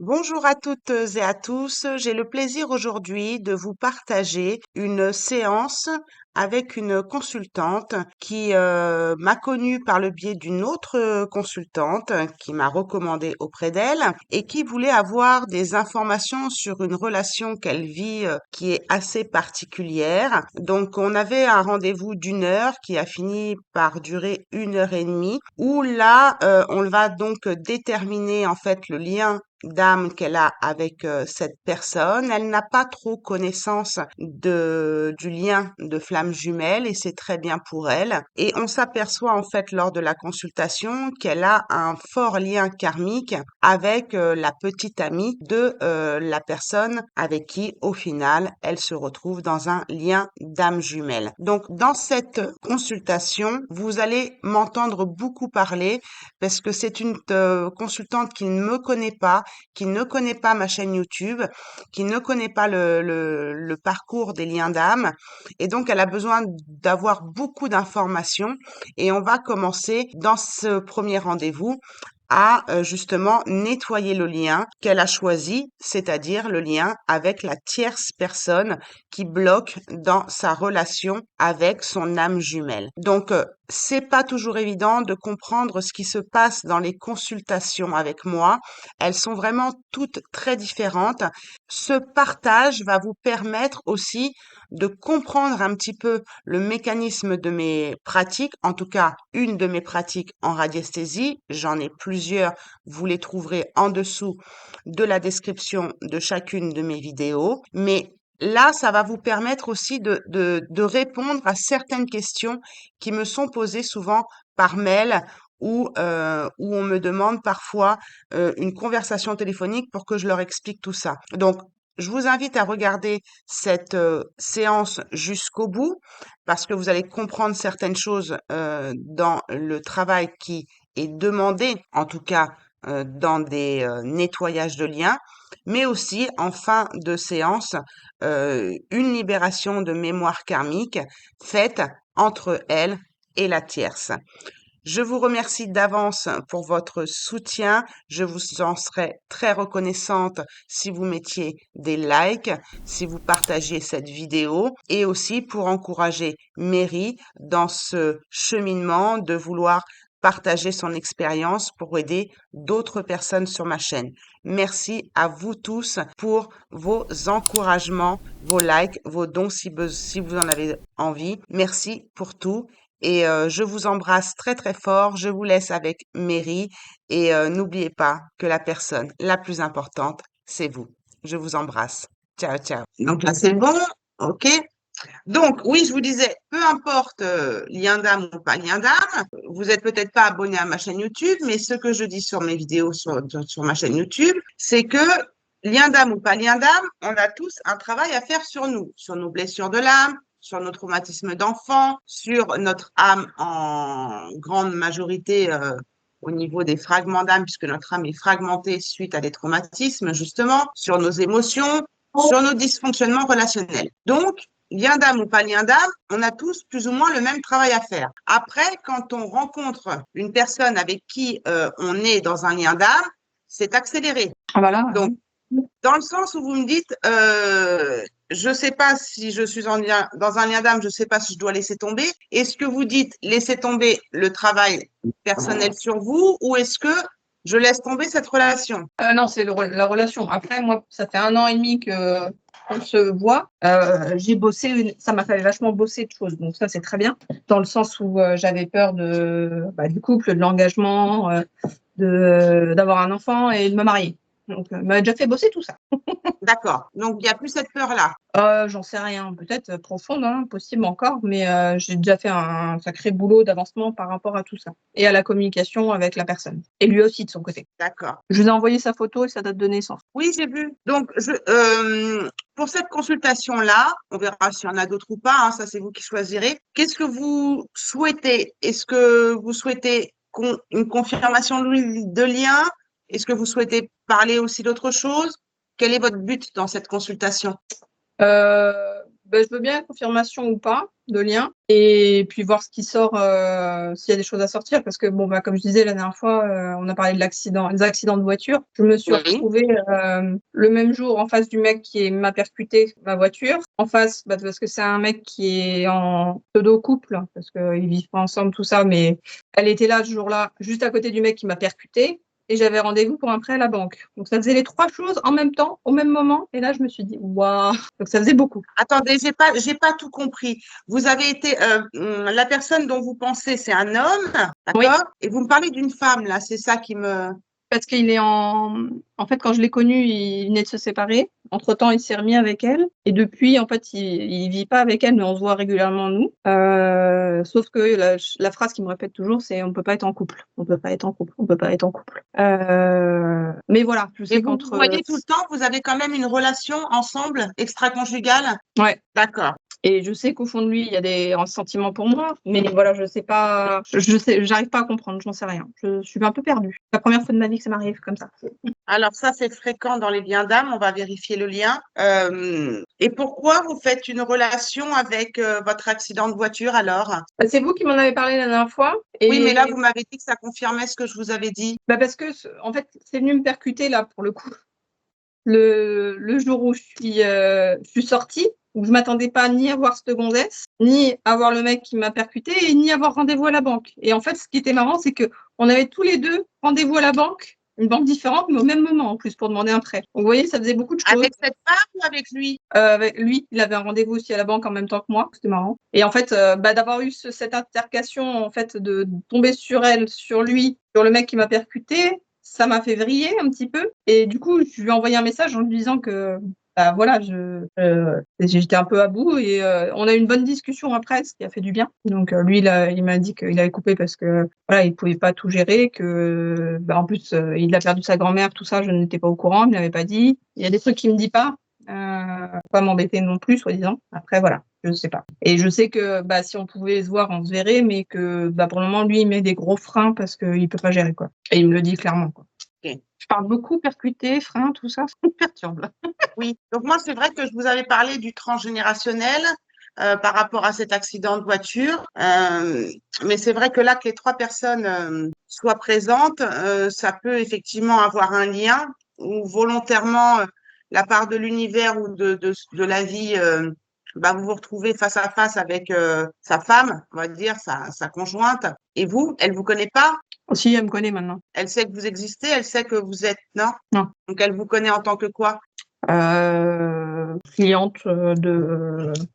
Bonjour à toutes et à tous. J'ai le plaisir aujourd'hui de vous partager une séance avec une consultante qui m'a connue par le biais d'une autre consultante qui m'a recommandé auprès d'elle et qui voulait avoir des informations sur une relation qu'elle vit qui est assez particulière. Donc on avait un rendez-vous d'1 heure qui a fini par durer 1 heure et demie où là on va donc déterminer en fait le lien d'âme qu'elle a avec cette personne. Elle n'a pas trop connaissance du lien de flamme jumelle et c'est très bien pour elle. Et on s'aperçoit en fait lors de la consultation qu'elle a un fort lien karmique avec la petite amie de la personne avec qui au final elle se retrouve dans un lien d'âme jumelle. Donc dans cette consultation, vous allez m'entendre beaucoup parler parce que c'est une consultante qui ne me connaît pas, qui ne connaît pas ma chaîne YouTube, qui ne connaît pas le parcours des liens d'âme. Et donc, elle a besoin d'avoir beaucoup d'informations. Et on va commencer dans ce premier rendez-vous à justement nettoyer le lien qu'elle a choisi, c'est-à-dire le lien avec la tierce personne qui bloque dans sa relation avec son âme jumelle. Donc, c'est pas toujours évident de comprendre ce qui se passe dans les consultations avec moi. Elles sont vraiment toutes très différentes. Ce partage va vous permettre aussi de comprendre un petit peu le mécanisme de mes pratiques, en tout cas une de mes pratiques en radiesthésie. J'en ai plusieurs, vous les trouverez en dessous de la description de chacune de mes vidéos. Mais là, ça va vous permettre aussi de répondre à certaines questions qui me sont posées souvent par mail où on me demande parfois une conversation téléphonique pour que je leur explique tout ça. Donc, je vous invite à regarder cette séance jusqu'au bout parce que vous allez comprendre certaines choses dans le travail qui est demandé, en tout cas dans des nettoyages de liens, mais aussi en fin de séance, une libération de mémoire karmique faite entre elle et la tierce. Je vous remercie d'avance pour votre soutien. Je vous en serais très reconnaissante si vous mettiez des likes, si vous partagiez cette vidéo et aussi pour encourager Mary dans ce cheminement de vouloir partager son expérience pour aider d'autres personnes sur ma chaîne. Merci à vous tous pour vos encouragements, vos likes, vos dons si vous en avez envie. Merci pour tout et je vous embrasse très très fort. Je vous laisse avec Mary et n'oubliez pas que la personne la plus importante, c'est vous. Je vous embrasse. Ciao, ciao. Donc là, c'est bon. OK. Donc, oui, je vous disais, peu importe lien d'âme ou pas lien d'âme, vous êtes peut-être pas abonné à ma chaîne YouTube, mais ce que je dis sur mes vidéos sur ma chaîne YouTube, c'est que lien d'âme ou pas lien d'âme, on a tous un travail à faire sur nos blessures de l'âme, sur nos traumatismes d'enfant, sur notre âme en grande majorité au niveau des fragments d'âme, puisque notre âme est fragmentée suite à des traumatismes, justement, sur nos émotions, sur nos dysfonctionnements relationnels. Donc, lien d'âme ou pas lien d'âme, on a tous plus ou moins le même travail à faire. Après, quand on rencontre une personne avec qui on est dans un lien d'âme, c'est accéléré. Ah bah là, Donc, dans le sens où vous me dites, je ne sais pas si je suis dans un lien d'âme, je ne sais pas si je dois laisser tomber. Est-ce que vous dites laisser tomber le travail personnel sur vous ou est-ce que je laisse tomber cette relation? non, c'est la relation. Après, moi, ça fait 1 an et demi qu'on se voit. J'ai bossé, ça m'a fait vachement bosser de choses. Donc ça, c'est très bien. Dans le sens où j'avais peur du couple, de l'engagement, d'avoir un enfant et de me marier. Donc, m'a déjà fait bosser tout ça. D'accord. Donc, il n'y a plus cette peur-là. J'en sais rien, peut-être profonde, hein, possible encore, mais j'ai déjà fait un sacré boulot d'avancement par rapport à tout ça et à la communication avec la personne. Et lui aussi de son côté. D'accord. Je vous ai envoyé sa photo et sa date de naissance. Oui, j'ai vu. Donc, pour cette consultation-là, on verra s'il y en a d'autres ou pas, hein, ça c'est vous qui choisirez. Qu'est-ce que vous souhaitez? Est-ce que vous souhaitez une confirmation de lien? Est-ce que vous souhaitez parler aussi d'autre chose? Quel est votre but dans cette consultation? je veux bien la confirmation ou pas de lien et puis voir ce qui sort, s'il y a des choses à sortir parce que bon, comme je disais la dernière fois, on a parlé de des accidents de voiture. Je me suis Oui. retrouvée, le même jour en face du mec qui m'a percuté ma voiture. En face, parce que c'est un mec qui est en pseudo-couple, parce qu'ils vivent pas ensemble, tout ça, mais elle était là ce jour-là, juste à côté du mec qui m'a percuté. Et j'avais rendez-vous pour un prêt à la banque. Donc ça faisait les 3 choses en même temps, au même moment. Et là, je me suis dit: «Waouh!» Donc ça faisait beaucoup. Attendez, j'ai pas tout compris. Vous avez été, la personne dont vous pensez, c'est un homme, Oui. d'accord? Et vous me parlez d'une femme, là, c'est ça qui me. Parce qu'il est en fait, quand je l'ai connu, il venait de se séparer. Entre-temps, il s'est remis avec elle et depuis, en fait, il vit pas avec elle, mais on se voit régulièrement nous. Sauf que la phrase qu'il me répète toujours, c'est: «On peut pas être en couple, on peut pas être en couple, on peut pas être en couple». Mais voilà, je Et sais vous vous qu'entre, voyez tout le temps? Vous avez quand même une relation ensemble, extra-conjugale? ouais. D'accord. Et je sais qu'au fond de lui, il y a des sentiments pour moi, mais voilà, je sais pas, je sais, j'arrive pas à comprendre, j'en sais rien. Je suis un peu perdue. C'est la première fois de ma vie que ça m'arrive comme ça. Alors ça, c'est fréquent dans les liens d'âme, on va vérifier le lien. Et pourquoi vous faites une relation avec, votre accident de voiture alors? C'est vous qui m'en avez parlé la dernière fois Oui, mais là, et vous m'avez dit que ça confirmait ce que je vous avais dit. parce que en fait, c'est venu me percuter là pour le coup. Le jour où je suis sortie, où je m'attendais pas ni à voir cette gonzesse, ni à voir le mec qui m'a percuté et ni à avoir rendez-vous à la banque. Et en fait, ce qui était marrant, c'est qu'on avait tous les 2 rendez-vous à la banque, une banque différente, mais au même moment en plus pour demander un prêt. Donc vous voyez, ça faisait beaucoup de choses. Avec cette femme ou avec lui? Avec lui, il avait un rendez-vous aussi à la banque en même temps que moi, c'était marrant. Et en fait, d'avoir eu cette altercation, en fait, de tomber sur elle, sur lui, sur le mec qui m'a percuté, ça m'a fait vriller un petit peu. Et du coup, je lui ai envoyé un message en lui disant que, voilà, j'étais un peu à bout et on a eu une bonne discussion après, ce qui a fait du bien. Donc lui, il m'a dit qu'il avait coupé parce que, voilà, il pouvait pas tout gérer, que, en plus, il a perdu sa grand-mère, tout ça, je n'étais pas au courant, il me l'avait pas dit. Il y a des trucs qu'il me dit pas. Pas m'embêter non plus, soi-disant. Après, voilà, je sais pas. Et je sais que si on pouvait se voir, on se verrait, mais que pour le moment, lui, il met des gros freins parce qu'il peut pas gérer, quoi. Et il me le dit clairement, quoi. Ok. Je parle beaucoup, percuter, frein, tout ça, ça me perturbe. Oui. Donc moi, c'est vrai que je vous avais parlé du transgénérationnel par rapport à cet accident de voiture. Mais c'est vrai que là, que les 3 personnes soient présentes, ça peut effectivement avoir un lien ou volontairement la part de l'univers ou de la vie, vous vous retrouvez face à face avec sa femme, on va dire, sa conjointe. Et vous, elle vous connaît pas? Si, elle me connaît maintenant. Elle sait que vous existez, elle sait que vous êtes, non? Non. Donc elle vous connaît en tant que quoi? Cliente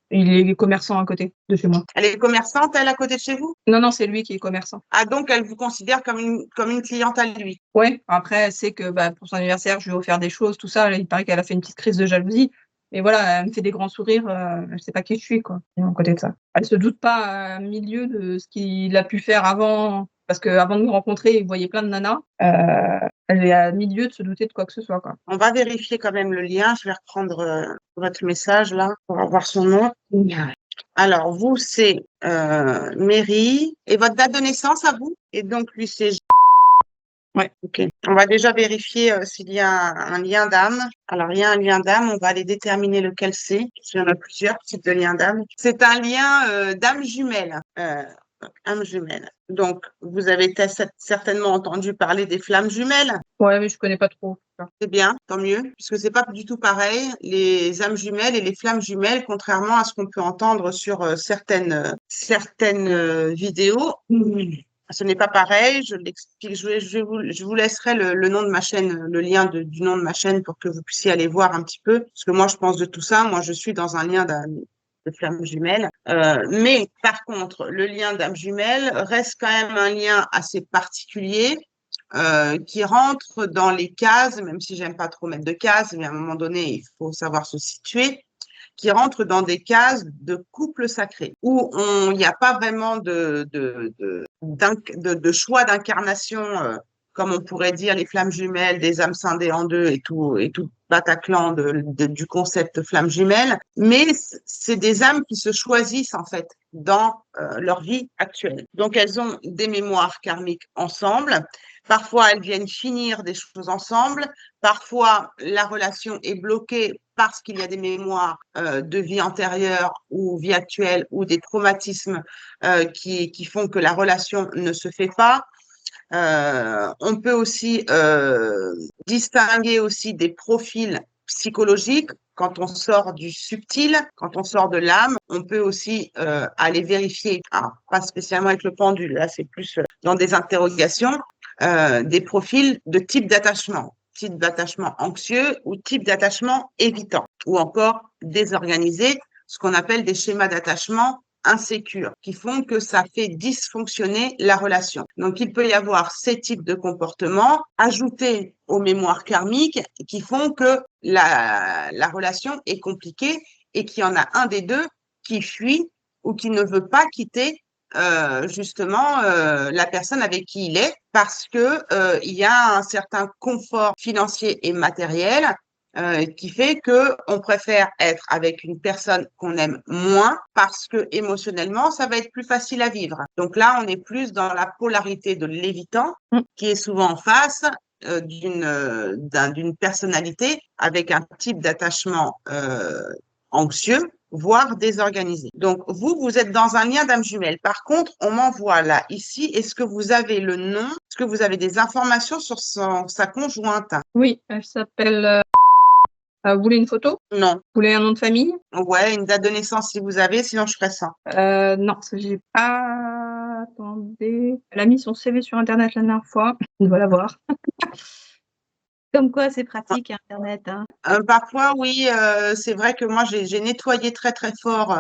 il est commerçant à côté de chez moi. Elle est commerçante, elle, à côté de chez vous? Non, non, c'est lui qui est commerçant. Ah, donc elle vous considère comme une cliente à lui. Ouais, après, elle sait que pour son anniversaire, je lui ai offert des choses, tout ça. Il paraît qu'elle a fait une petite crise de jalousie. Mais voilà, elle me fait des grands sourires, elle sait pas qui je suis, quoi, à côté de ça. Elle se doute pas, milieu de ce qu'il a pu faire avant, parce qu'avant de me rencontrer, il voyait plein de nanas. Elle est à milieu de se douter de quoi que ce soit, quoi. On va vérifier quand même le lien. Je vais reprendre votre message là pour avoir son nom. Alors, vous, c'est Mary. Et votre date de naissance à vous? Et donc, lui, c'est. Ouais. Ok. On va déjà vérifier s'il y a un lien d'âme. Alors, il y a un lien d'âme. On va aller déterminer lequel c'est. Il y en a plusieurs types de liens d'âme. C'est un lien d'âme jumelle. Âme jumelle. Donc, vous avez certainement entendu parler des flammes jumelles. Ouais, mais je connais pas trop. C'est bien, tant mieux, puisque c'est pas du tout pareil, les âmes jumelles et les flammes jumelles, contrairement à ce qu'on peut entendre sur certaines vidéos. Ce n'est pas pareil, je l'explique, je vous laisserai le nom de ma chaîne, le lien du nom de ma chaîne pour que vous puissiez aller voir un petit peu, parce que moi je pense de tout ça, moi je suis dans un lien de flammes jumelles. Mais par contre, le lien d'âme jumelle reste quand même un lien assez particulier qui rentre dans les cases, même si j'aime pas trop mettre de cases, mais à un moment donné, il faut savoir se situer, qui rentre dans des cases de couple sacré, où il n'y a pas vraiment de choix d'incarnation, comme on pourrait dire les flammes jumelles, des âmes scindées en deux et tout Bataclan du concept flamme jumelle, mais c'est des âmes qui se choisissent en fait dans leur vie actuelle. Donc elles ont des mémoires karmiques ensemble, Parfois, elles viennent finir des choses ensemble. Parfois, la relation est bloquée parce qu'il y a des mémoires de vie antérieure ou vie actuelle ou des traumatismes qui font que la relation ne se fait pas. On peut aussi distinguer aussi des profils psychologiques. Quand on sort du subtil, quand on sort de l'âme, on peut aussi aller vérifier, pas spécialement avec le pendule, là c'est plus dans des interrogations, des profils de type d'attachement anxieux ou type d'attachement évitant, ou encore désorganisé, ce qu'on appelle des schémas d'attachement insécures qui font que ça fait dysfonctionner la relation. Donc, il peut y avoir ces types de comportements ajoutés aux mémoires karmiques qui font que la relation est compliquée et qu'il y en a un des deux qui fuit ou qui ne veut pas quitter justement la personne avec qui il est parce que il y a un certain confort financier et matériel qui fait que on préfère être avec une personne qu'on aime moins parce que émotionnellement, ça va être plus facile à vivre. Donc là, on est plus dans la polarité de l'évitant qui est souvent en face d'une personnalité avec un type d'attachement anxieux, voire désorganisé. Donc, vous êtes dans un lien d'âme jumelle. Par contre, on m'envoie là, ici, est-ce que vous avez le nom, est-ce que vous avez des informations sur sa conjointe? Oui, elle s'appelle. Vous voulez une photo? Non. Vous voulez un nom de famille? Ouais, une date de naissance si vous avez, sinon je ferai ça. Non, j'ai pas. Attendez. Elle a mis son CV sur Internet la dernière fois. On doit l'avoir. Comme quoi, c'est pratique, Internet. Hein. Parfois, oui, c'est vrai que moi, j'ai nettoyé très, très fort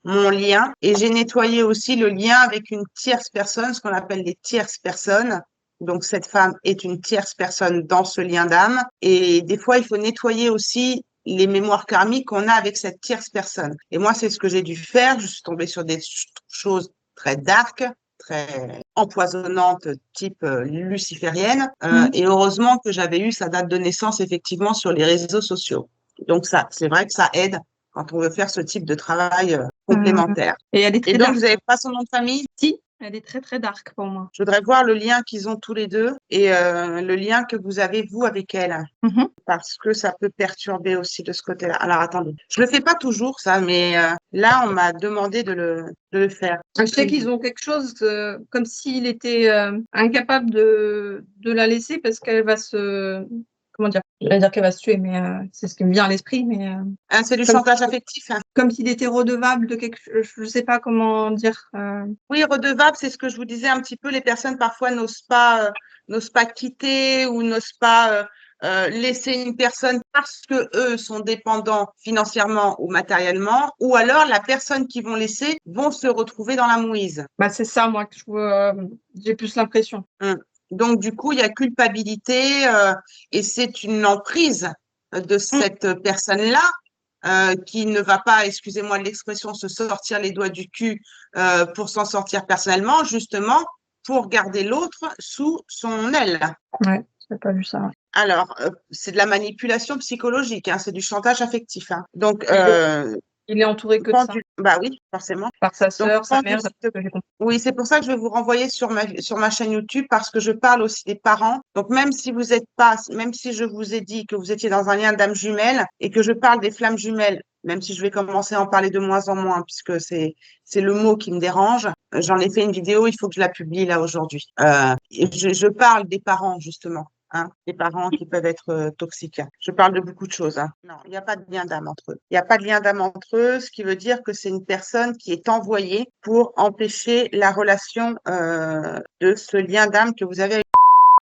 mon lien et j'ai nettoyé aussi le lien avec une tierce personne, ce qu'on appelle les tierces personnes. Donc, cette femme est une tierce personne dans ce lien d'âme. Et des fois, il faut nettoyer aussi les mémoires karmiques qu'on a avec cette tierce personne. Et moi, c'est ce que j'ai dû faire. Je suis tombée sur des choses très dark, très empoisonnante, type luciférienne. Et heureusement que j'avais eu sa date de naissance effectivement sur les réseaux sociaux. Donc ça, c'est vrai que ça aide quand on veut faire ce type de travail complémentaire. Et elle est très Et donc, dark. vous n'avez pas son nom de famille? Si, elle est très très dark pour moi. Je voudrais voir le lien qu'ils ont tous les deux et le lien que vous avez, vous, avec elle. Parce que ça peut perturber aussi de ce côté-là. Alors, attendez. Je le fais pas toujours, ça, mais là, on m'a demandé de le faire. Je sais qu'ils ont quelque chose comme s'il était incapable de la laisser parce qu'elle va se... Comment dire? Je vais dire qu'elle va se tuer, mais c'est ce qui me vient à l'esprit. Mais c'est du chantage affectif. comme s'il était redevable de quelque chose. Je ne sais pas comment dire. Oui, redevable, c'est ce que je vous disais un petit peu. Les personnes parfois n'osent pas quitter ou n'osent pas laisser une personne parce que eux sont dépendants financièrement ou matériellement, ou alors la personne qu'ils vont laisser vont se retrouver dans la mouise. Bah, c'est ça, moi, que j'ai plus l'impression. Donc, du coup, il y a culpabilité et c'est une emprise de cette personne-là qui ne va pas, excusez-moi de l'expression, se sortir les doigts du cul pour s'en sortir personnellement, justement, pour garder l'autre sous son aile. Ouais, j'ai pas vu ça. Alors, c'est de la manipulation psychologique, hein, c'est du chantage affectif. Hein. Donc, il est entouré que de ça. Bah oui, forcément. Par sa sœur, sa mère. Oui, c'est pour ça que je vais vous renvoyer sur ma chaîne YouTube parce que je parle aussi des parents. Donc, même si je vous ai dit que vous étiez dans un lien d'âme jumelle et que je parle des flammes jumelles, même si je vais commencer à en parler de moins en moins puisque c'est le mot qui me dérange. J'en ai fait une vidéo, il faut que je la publie là aujourd'hui. Je parle des parents justement. Hein, des parents qui peuvent être toxiques. Je parle de beaucoup de choses. Hein. Non, il n'y a pas de lien d'âme entre eux. Il n'y a pas de lien d'âme entre eux, ce qui veut dire que c'est une personne qui est envoyée pour empêcher la relation de ce lien d'âme que vous avez avec.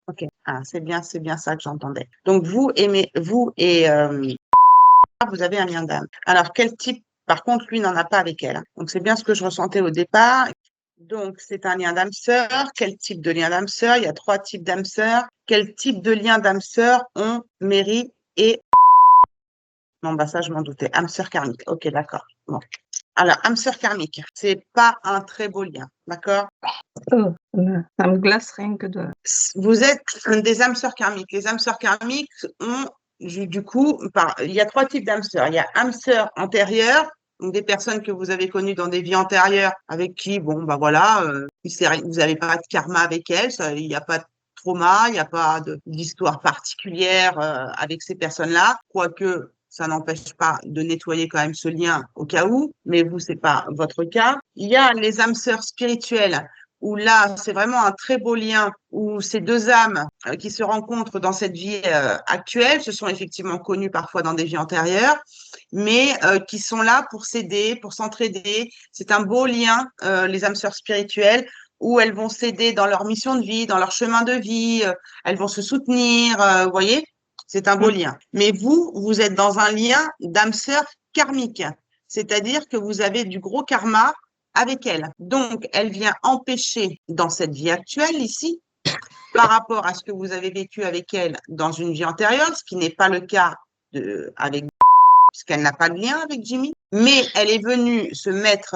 Ok, c'est bien ça que j'entendais. Donc vous et vous avez un lien d'âme. Alors quel type? Par contre, lui n'en a pas avec elle. Hein. Donc c'est bien ce que je ressentais au départ. Donc, c'est un lien d'âme sœur. Quel type de lien d'âme sœur? Il y a 3 types d'âme sœur. Quel type de lien d'âme sœur ont Mary et... Non, bah ça, je m'en doutais. Âme sœur karmique. Ok, d'accord. Bon. Alors, âme sœur karmique, c'est pas un très beau lien, d'accord? Ça me glace rien que de... Vous êtes des âmes sœurs karmiques. Les âmes sœurs karmiques ont, du coup, il y a 3 types d'âmes sœurs. Il y a âme sœur antérieure, donc des personnes que vous avez connues dans des vies antérieures avec qui, bon, bah voilà, vous n'avez pas de karma avec elles, il n'y a pas trauma, il n'y a pas d'histoire particulière avec ces personnes-là, quoique ça n'empêche pas de nettoyer quand même ce lien au cas où, mais vous, c'est pas votre cas. Il y a les âmes sœurs spirituelles, où là, c'est vraiment un très beau lien, où ces deux âmes qui se rencontrent dans cette vie actuelle, se sont effectivement connues parfois dans des vies antérieures, mais qui sont là pour s'aider, pour s'entraider. C'est un beau lien, les âmes sœurs spirituelles, où elles vont s'aider dans leur mission de vie, dans leur chemin de vie, elles vont se soutenir, vous voyez, c'est un beau Mm. lien. Mais vous, vous êtes dans un lien d'âme sœur karmique, c'est-à-dire que vous avez du gros karma avec elle. Donc, elle vient empêcher dans cette vie actuelle ici, par rapport à ce que vous avez vécu avec elle dans une vie antérieure, ce qui n'est pas le cas avec puisqu'elle n'a pas de lien avec Jimmy, mais elle est venue se mettre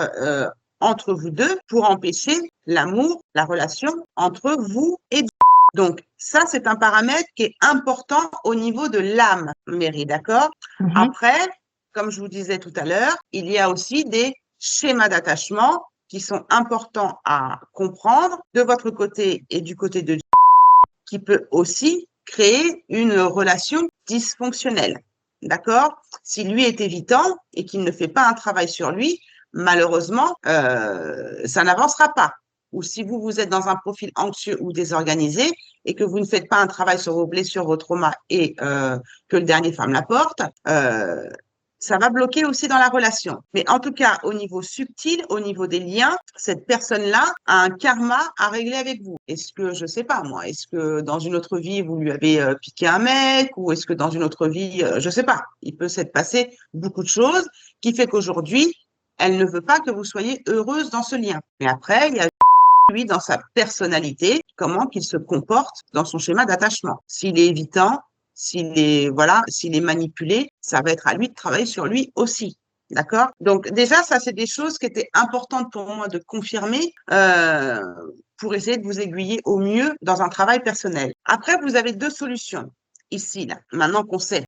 entre vous deux pour empêcher l'amour, la relation entre vous et Jimmy. Donc, ça, c'est un paramètre qui est important au niveau de l'âme, Mary, d'accord? Mhm. Après, comme je vous disais tout à l'heure, il y a aussi des schémas d'attachement qui sont importants à comprendre de votre côté et du côté de Jimmy, qui peut aussi créer une relation dysfonctionnelle. D'accord? Si lui est évitant et qu'il ne fait pas un travail sur lui, malheureusement, ça n'avancera pas. Ou si vous, vous êtes dans un profil anxieux ou désorganisé et que vous ne faites pas un travail sur vos blessures, vos traumas et que le dernier ferme la porte, ça va bloquer aussi dans la relation. Mais en tout cas, au niveau subtil, au niveau des liens, cette personne-là a un karma à régler avec vous. Est-ce que, je sais pas moi, est-ce que dans une autre vie, vous lui avez piqué un mec ou est-ce que dans une autre vie, je sais pas, il peut s'être passé beaucoup de choses qui fait qu'aujourd'hui, elle ne veut pas que vous soyez heureuse dans ce lien. Mais après, il y a lui dans sa personnalité, comment qu'il se comporte dans son schéma d'attachement. S'il est évitant, s'il est manipulé, ça va être à lui de travailler sur lui aussi. D'accord? Donc déjà, ça, c'est des choses qui étaient importantes pour moi de confirmer pour essayer de vous aiguiller au mieux dans un travail personnel. Après, vous avez deux solutions ici, là. Maintenant qu'on sait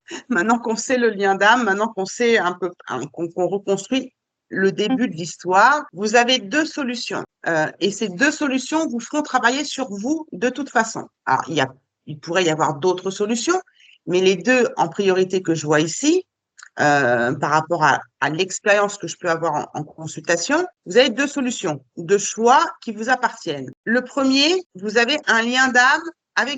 le lien d'âme, maintenant qu'on sait un peu, qu'on reconstruit le début de l'histoire, vous avez deux solutions. Et ces deux solutions vous feront travailler sur vous de toute façon. Alors, il pourrait y avoir d'autres solutions, mais les deux en priorité que je vois ici, par rapport à l'expérience que je peux avoir en consultation, vous avez deux solutions, deux choix qui vous appartiennent. Le premier, vous avez un lien d'âme avec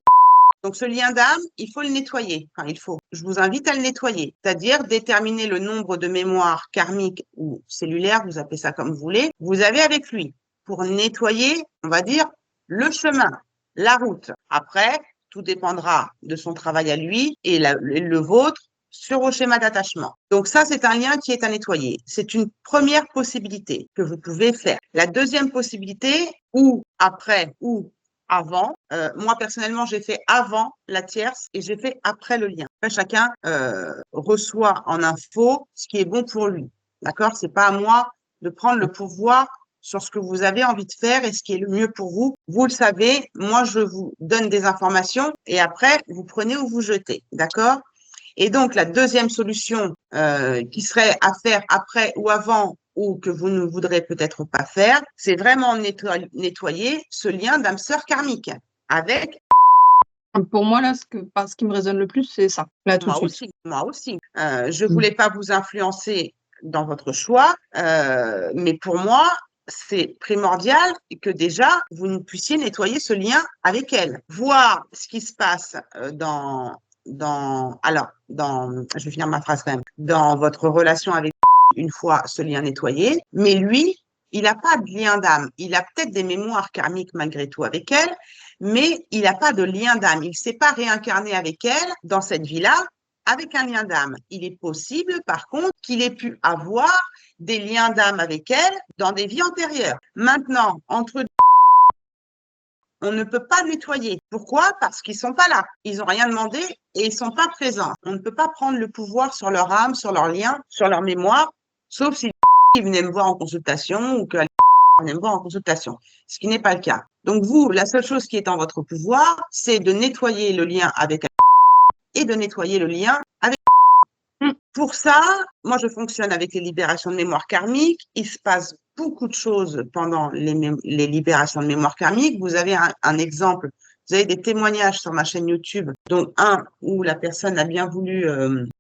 donc, ce lien d'âme, il faut le nettoyer. Enfin, je vous invite à le nettoyer, c'est-à-dire déterminer le nombre de mémoires karmiques ou cellulaires, vous appelez ça comme vous voulez, vous avez avec lui pour nettoyer, on va dire, le chemin, la route. Après, tout dépendra de son travail à lui et le vôtre sur vos schémas d'attachement. Donc ça, c'est un lien qui est à nettoyer. C'est une première possibilité que vous pouvez faire. La deuxième possibilité, ou après, ou avant. Moi, personnellement, j'ai fait avant la tierce et j'ai fait après le lien. Après, chacun reçoit en info ce qui est bon pour lui. D'accord? C'est pas à moi de prendre le pouvoir sur ce que vous avez envie de faire et ce qui est le mieux pour vous. Vous le savez, moi, je vous donne des informations et après, vous prenez ou vous jetez. D'accord? Et donc, la deuxième solution qui serait à faire après ou avant ou que vous ne voudrez peut-être pas faire, c'est vraiment nettoyer ce lien d'âme sœur karmique avec Pour moi, là, ce qui me résonne le plus, c'est ça, là, tout de suite. moi aussi. Je voulais pas vous influencer dans votre choix, mais pour moi, c'est primordial que déjà vous puissiez nettoyer ce lien avec elle, voir ce qui se passe je vais finir ma phrase quand même, dans votre relation avec une fois ce lien nettoyé, mais lui, il n'a pas de lien d'âme. Il a peut-être des mémoires karmiques malgré tout avec elle, mais il n'a pas de lien d'âme. Il ne s'est pas réincarné avec elle dans cette vie-là avec un lien d'âme. Il est possible, par contre, qu'il ait pu avoir des liens d'âme avec elle dans des vies antérieures. Maintenant, entre on ne peut pas nettoyer. Pourquoi? Parce qu'ils sont pas là. Ils n'ont rien demandé et ils sont pas présents. On ne peut pas prendre le pouvoir sur leur âme, sur leur lien, sur leur mémoire, sauf si ils venaient me voir en consultation ou que venait me voir en consultation, ce qui n'est pas le cas. Donc vous, la seule chose qui est en votre pouvoir, c'est de nettoyer le lien avec et de nettoyer le lien avec. Pour ça, moi, je fonctionne avec les libérations de mémoire karmique. Il se passe beaucoup de choses pendant les libérations de mémoire karmique. Vous avez un exemple Vous avez des témoignages sur ma chaîne YouTube, dont un où la personne a bien voulu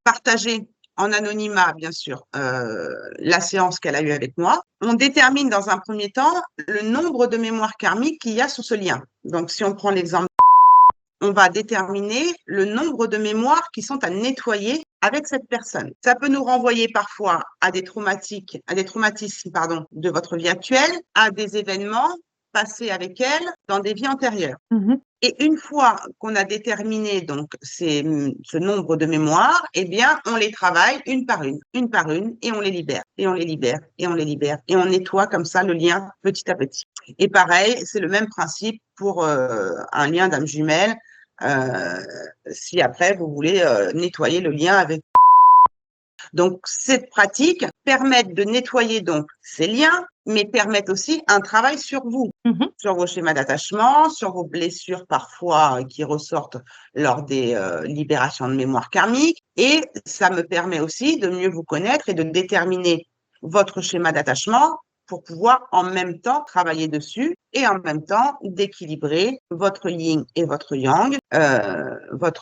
partager en anonymat, bien sûr, la séance qu'elle a eue avec moi. On détermine dans un premier temps le nombre de mémoires karmiques qu'il y a sur ce lien. Donc, si on prend l'exemple, on va déterminer le nombre de mémoires qui sont à nettoyer avec cette personne. Ça peut nous renvoyer parfois à des traumatismes, pardon, de votre vie actuelle, à des événements passés avec elle dans des vies antérieures. Et une fois qu'on a déterminé donc ce nombre de mémoires, eh bien, on les travaille une par une, et on les libère, et on les libère, et on les libère, et on nettoie comme ça le lien petit à petit. Et pareil, c'est le même principe pour un lien d'âme jumelle. Si après vous voulez nettoyer le lien avec. Donc, cette pratique permet de nettoyer donc ces liens, mais permet aussi un travail sur vous, sur vos schémas d'attachement, sur vos blessures parfois qui ressortent lors des libérations de mémoire karmique. Et ça me permet aussi de mieux vous connaître et de déterminer votre schéma d'attachement pour pouvoir en même temps travailler dessus et en même temps d'équilibrer votre yin et votre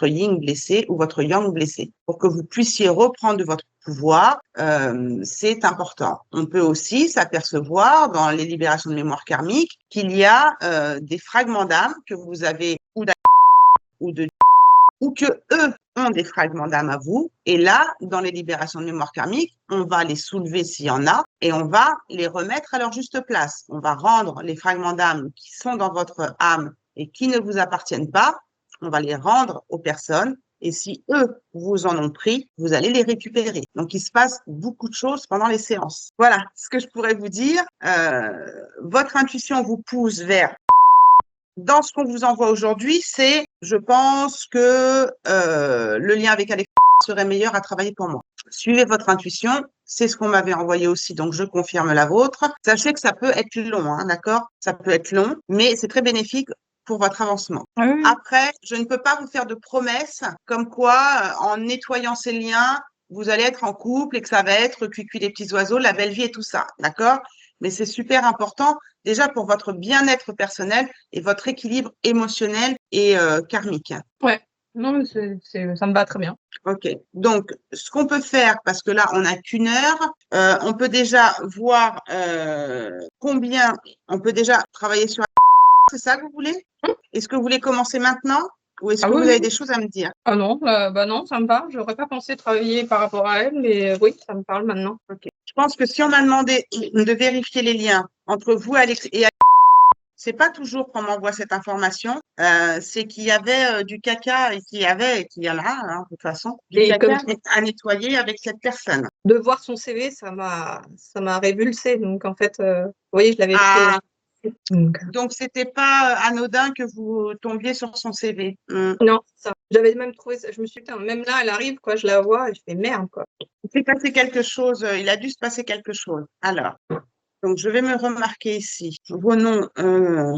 yin blessé ou votre yang blessé, pour que vous puissiez reprendre votre pouvoir. C'est important. On peut aussi s'apercevoir dans les libérations de mémoire karmique qu'il y a des fragments d'âme que vous avez ou que eux ont des fragments d'âme à vous. Et là, dans les libérations de mémoire karmique, on va les soulever s'il y en a et on va les remettre à leur juste place. On va rendre les fragments d'âme qui sont dans votre âme et qui ne vous appartiennent pas, on va les rendre aux personnes. Et si eux vous en ont pris, vous allez les récupérer. Donc, il se passe beaucoup de choses pendant les séances. Voilà ce que je pourrais vous dire. Votre intuition vous pousse vers. Dans ce qu'on vous envoie aujourd'hui, c'est, je pense que le lien avec Alex serait meilleur à travailler pour moi. Suivez votre intuition, c'est ce qu'on m'avait envoyé aussi, donc je confirme la vôtre. Sachez que ça peut être long, hein, d'accord? Ça peut être long, mais c'est très bénéfique pour votre avancement. Après, je ne peux pas vous faire de promesses comme quoi, en nettoyant ces liens, vous allez être en couple et que ça va être cuicui les petits oiseaux, la belle vie et tout ça, d'accord? Mais c'est super important déjà pour votre bien-être personnel et votre équilibre émotionnel et karmique. Ouais, non, mais ça me va très bien. Ok, donc ce qu'on peut faire, parce que là on n'a qu'une heure, on peut déjà voir combien, on peut déjà travailler sur. C'est ça que vous voulez? Est-ce que vous voulez commencer maintenant ou est-ce que vous avez des choses à me dire? Ah non, bah non, ça me va. J'aurais pas pensé travailler par rapport à elle, mais oui, ça me parle maintenant. Ok. Je pense que si on m'a demandé de vérifier les liens entre vous, Alex, et c'est pas toujours qu'on m'envoie cette information, c'est qu'il y avait du caca et qu'il y y en a, hein, de toute façon, du caca à nettoyer avec cette personne. De voir son CV, ça m'a révulsé. Donc en fait, vous voyez, je l'avais pris. Donc c'était pas anodin que vous tombiez sur son CV. Non, ça. J'avais même trouvé ça. Je me suis dit, même là, elle arrive, quoi, je la vois et je fais merde, quoi. Il s'est passé quelque chose, il a dû se passer quelque chose. Alors, donc je vais me remarquer ici vos noms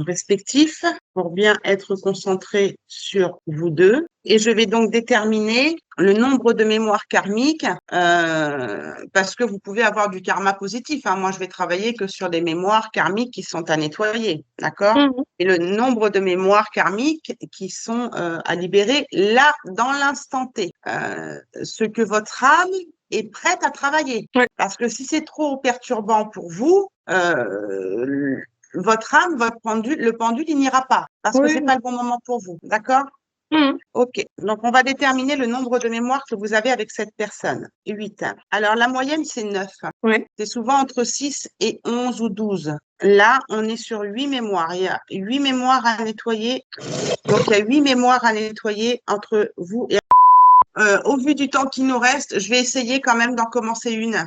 respectifs pour bien être concentré sur vous deux. Et je vais donc déterminer le nombre de mémoires karmiques parce que vous pouvez avoir du karma positif. Hein. Moi, je vais travailler que sur des mémoires karmiques qui sont à nettoyer, d'accord? Et le nombre de mémoires karmiques qui sont à libérer là, dans l'instant T. Ce que votre âme est prête à travailler. Parce que si c'est trop perturbant pour vous, votre âme, le pendule, il n'ira pas. Parce que c'est pas le bon moment pour vous. D'accord? Ok. Donc, on va déterminer le nombre de mémoires que vous avez avec cette personne. 8. Alors, la moyenne, c'est 9. C'est souvent entre 6 et 11 ou 12. Là, on est sur 8 mémoires. Il y a 8 mémoires à nettoyer. Donc, il y a 8 mémoires à nettoyer entre vous et au vu du temps qui nous reste, je vais essayer quand même d'en commencer une.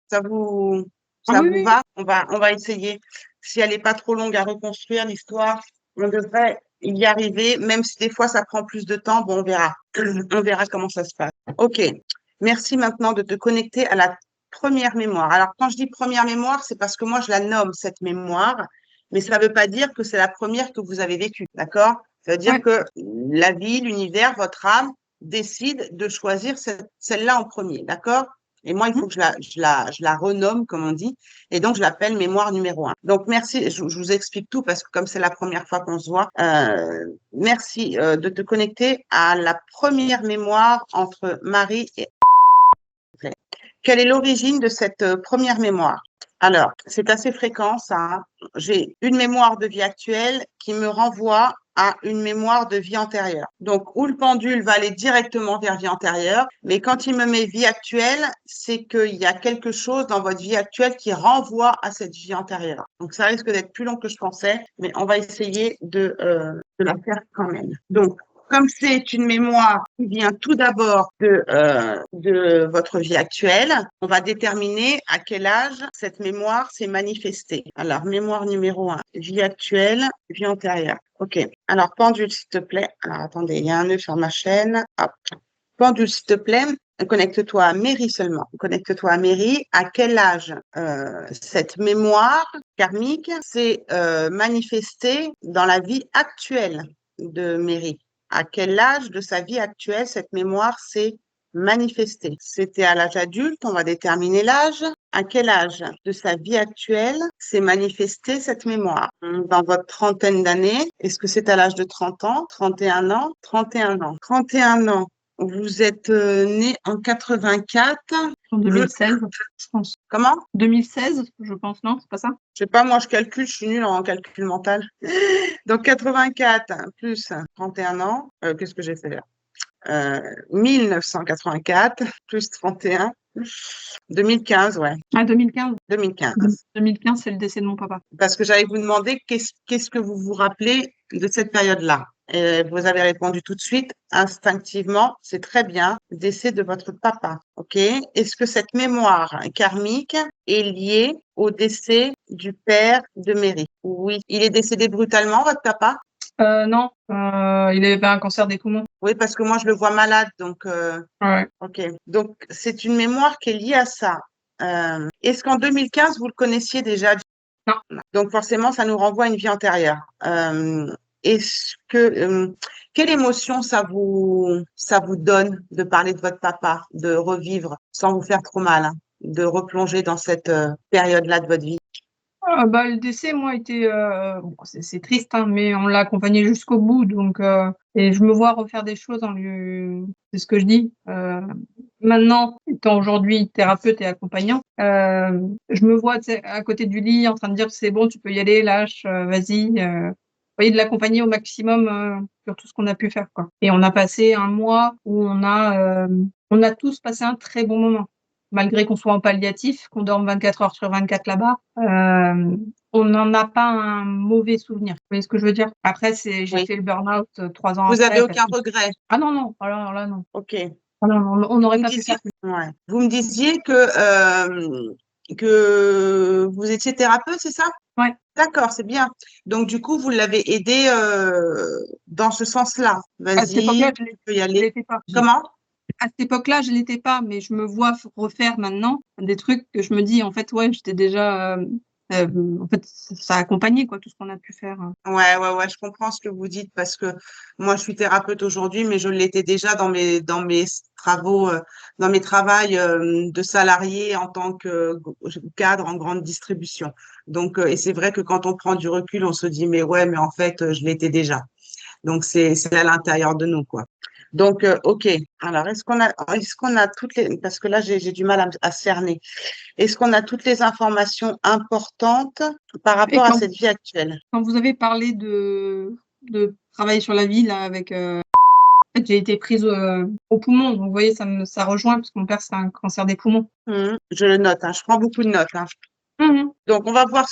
Ça vous va? On va essayer. Si elle n'est pas trop longue à reconstruire l'histoire, on devrait y arriver, même si des fois ça prend plus de temps. Bon, on verra. On verra comment ça se passe. Ok. Merci maintenant de te connecter à la première mémoire. Alors, quand je dis première mémoire, c'est parce que moi, je la nomme cette mémoire, mais ça ne veut pas dire que c'est la première que vous avez vécue. D'accord? Ça veut dire que la vie, l'univers, votre âme, décide de choisir celle-là en premier, d'accord? Et moi, il faut que je la renomme, comme on dit. Et donc, je l'appelle mémoire numéro 1. Donc, merci. Je vous explique tout parce que comme c'est la première fois qu'on se voit, merci de te connecter à la première mémoire entre Marie et Claire. Quelle est l'origine de cette première mémoire? Alors, c'est assez fréquent, ça, hein. J'ai une mémoire de vie actuelle qui me renvoie à une mémoire de vie antérieure. Donc, où le pendule va aller directement vers vie antérieure, mais quand il me met vie actuelle, c'est qu'il y a quelque chose dans votre vie actuelle qui renvoie à cette vie antérieure. Donc, ça risque d'être plus long que je pensais, mais on va essayer de la faire quand même. Donc, comme c'est une mémoire qui vient tout d'abord de votre vie actuelle, on va déterminer à quel âge cette mémoire s'est manifestée. Alors, mémoire numéro 1, vie actuelle, vie antérieure. OK. Alors, pendule, s'il te plaît. Alors, attendez, il y a un nœud sur ma chaîne. Hop. Pendule, s'il te plaît. Connecte-toi à Mairie seulement. Connecte-toi à Mairie. À quel âge cette mémoire karmique s'est manifestée dans la vie actuelle de Mairie? À quel âge de sa vie actuelle cette mémoire s'est manifestée? C'était à l'âge adulte, on va déterminer l'âge. À quel âge de sa vie actuelle s'est manifestée cette mémoire? Dans votre trentaine d'années, est-ce que c'est à l'âge de 30 ans, 31 ans, 31 ans? 31 ans. Vous êtes né en 84. En 2016, je pense. Comment? 2016, je pense, non? C'est pas ça? Je sais pas, moi je calcule, je suis nulle en calcul mental. Donc 84 plus 31 ans, qu'est-ce que j'ai fait là? 1984 plus 31, 2015, ouais, Ah, 2015. 2015. 2015, c'est le décès de mon papa. Parce que j'allais vous demander qu'est-ce que vous vous rappelez de cette période-là. Et vous avez répondu tout de suite, instinctivement, c'est très bien, décès de votre papa. OK? Est-ce que cette mémoire karmique est liée au décès du père de Mary? Oui. Il est décédé brutalement, votre papa? Non, il avait un cancer des poumons. Oui, parce que moi, je le vois malade, donc Ouais. OK. Donc, c'est une mémoire qui est liée à ça. Est-ce qu'en 2015, vous le connaissiez déjà? Non. Donc, forcément, ça nous renvoie à une vie antérieure. Est-ce que, quelle émotion ça vous donne de parler de votre papa, de revivre sans vous faire trop mal, hein, de replonger dans cette période-là de votre vie? Bah, le décès, moi, était bon, c'est triste, hein, mais on l'a accompagné jusqu'au bout, donc et je me vois refaire des choses en lui c'est ce que je dis. Maintenant, étant aujourd'hui thérapeute et accompagnant, je me vois, tu sais, à côté du lit en train de dire: «C'est bon, tu peux y aller, lâche, vas-y», vous voyez, de l'accompagner au maximum, sur tout ce qu'on a pu faire, quoi. Et on a passé un mois où on a tous passé un très bon moment. Malgré qu'on soit en palliatif, qu'on dorme 24 heures sur 24 là-bas, on n'en a pas un mauvais souvenir. Vous voyez ce que je veux dire? Après, j'ai Oui. fait le burn-out 3 ans Vous avez après parce aucun que regret? ah non, non, alors là, non. OK. Ah non, non, on n'aurait Vous me pas pu disiez, faire plus. ouais. Vous me disiez que vous étiez thérapeute, c'est ça? Ouais. D'accord, c'est bien. Donc, du coup, vous l'avez aidé dans ce sens-là. À cette époque-là, Vas-y, tu peux y je aller. l'étais pas. Comment? À cette époque-là, je l'étais pas, mais je me vois refaire maintenant des trucs que je me dis, en fait, ouais, j'étais déjà, en fait, ça a accompagné, quoi, tout ce qu'on a pu faire. Ouais, je comprends ce que vous dites parce que moi, je suis thérapeute aujourd'hui, mais je l'étais déjà dans mes travaux, dans mes travails de salarié en tant que cadre en grande distribution. Donc, et c'est vrai que quand on prend du recul, on se dit, mais ouais, mais en fait, je l'étais déjà. Donc, c'est à l'intérieur de nous, quoi. Donc, OK. Alors, est-ce qu'on a toutes les, parce que là, j'ai du mal à cerner. Est-ce qu'on a toutes les informations importantes par Et rapport à cette vie actuelle? quand vous avez parlé de travailler sur la vie, là, avec, en fait, j'ai été prise, aux poumons, donc vous voyez, ça rejoint parce que mon père, c'est un cancer des poumons. Je le note, hein, je prends beaucoup de notes, hein. Mmh. Donc, on va voir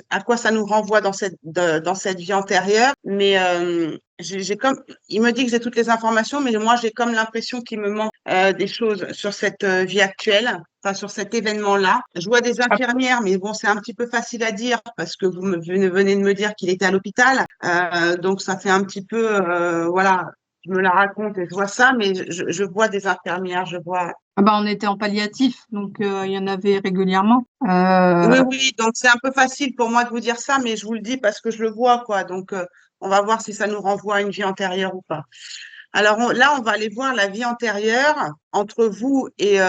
à quoi ça nous renvoie dans cette vie antérieure. Mais j'ai comme, il me dit que j'ai toutes les informations, mais moi, j'ai comme l'impression qu'il me manque des choses sur cette vie actuelle, enfin sur cet événement-là. Je vois des infirmières, mais bon, c'est un petit peu facile à dire parce que venez de me dire qu'il était à l'hôpital. Donc, ça fait un petit peu, voilà, je me la raconte et je vois ça, mais je vois des infirmières, je vois. Ah bah, on était en palliatif, donc il y en avait régulièrement. Oui, donc c'est un peu facile pour moi de vous dire ça, mais je vous le dis parce que je le vois, quoi. Donc, on va voir si ça nous renvoie à une vie antérieure ou pas. Alors là, on va aller voir la vie antérieure entre vous et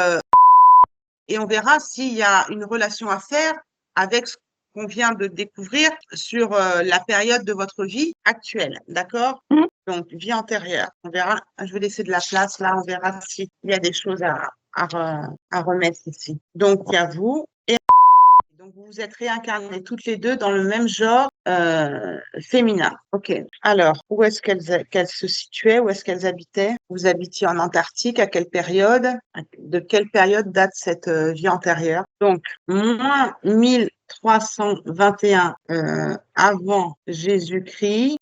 et on verra s'il y a une relation à faire avec ce qu'on vient de découvrir sur la période de votre vie actuelle. D'accord? Mhm. Donc, vie antérieure. On verra. Je vais laisser de la place là. On verra s'il y a des choses à remettre ici. Donc, il y a vous. Donc, vous vous êtes réincarnées toutes les deux dans le même genre féminin. OK. Alors, où est-ce qu'elles se situaient? Où est-ce qu'elles habitaient? Vous habitiez en Antarctique. À quelle période? De quelle période date cette vie antérieure? Donc, moins 1321 avant Jésus-Christ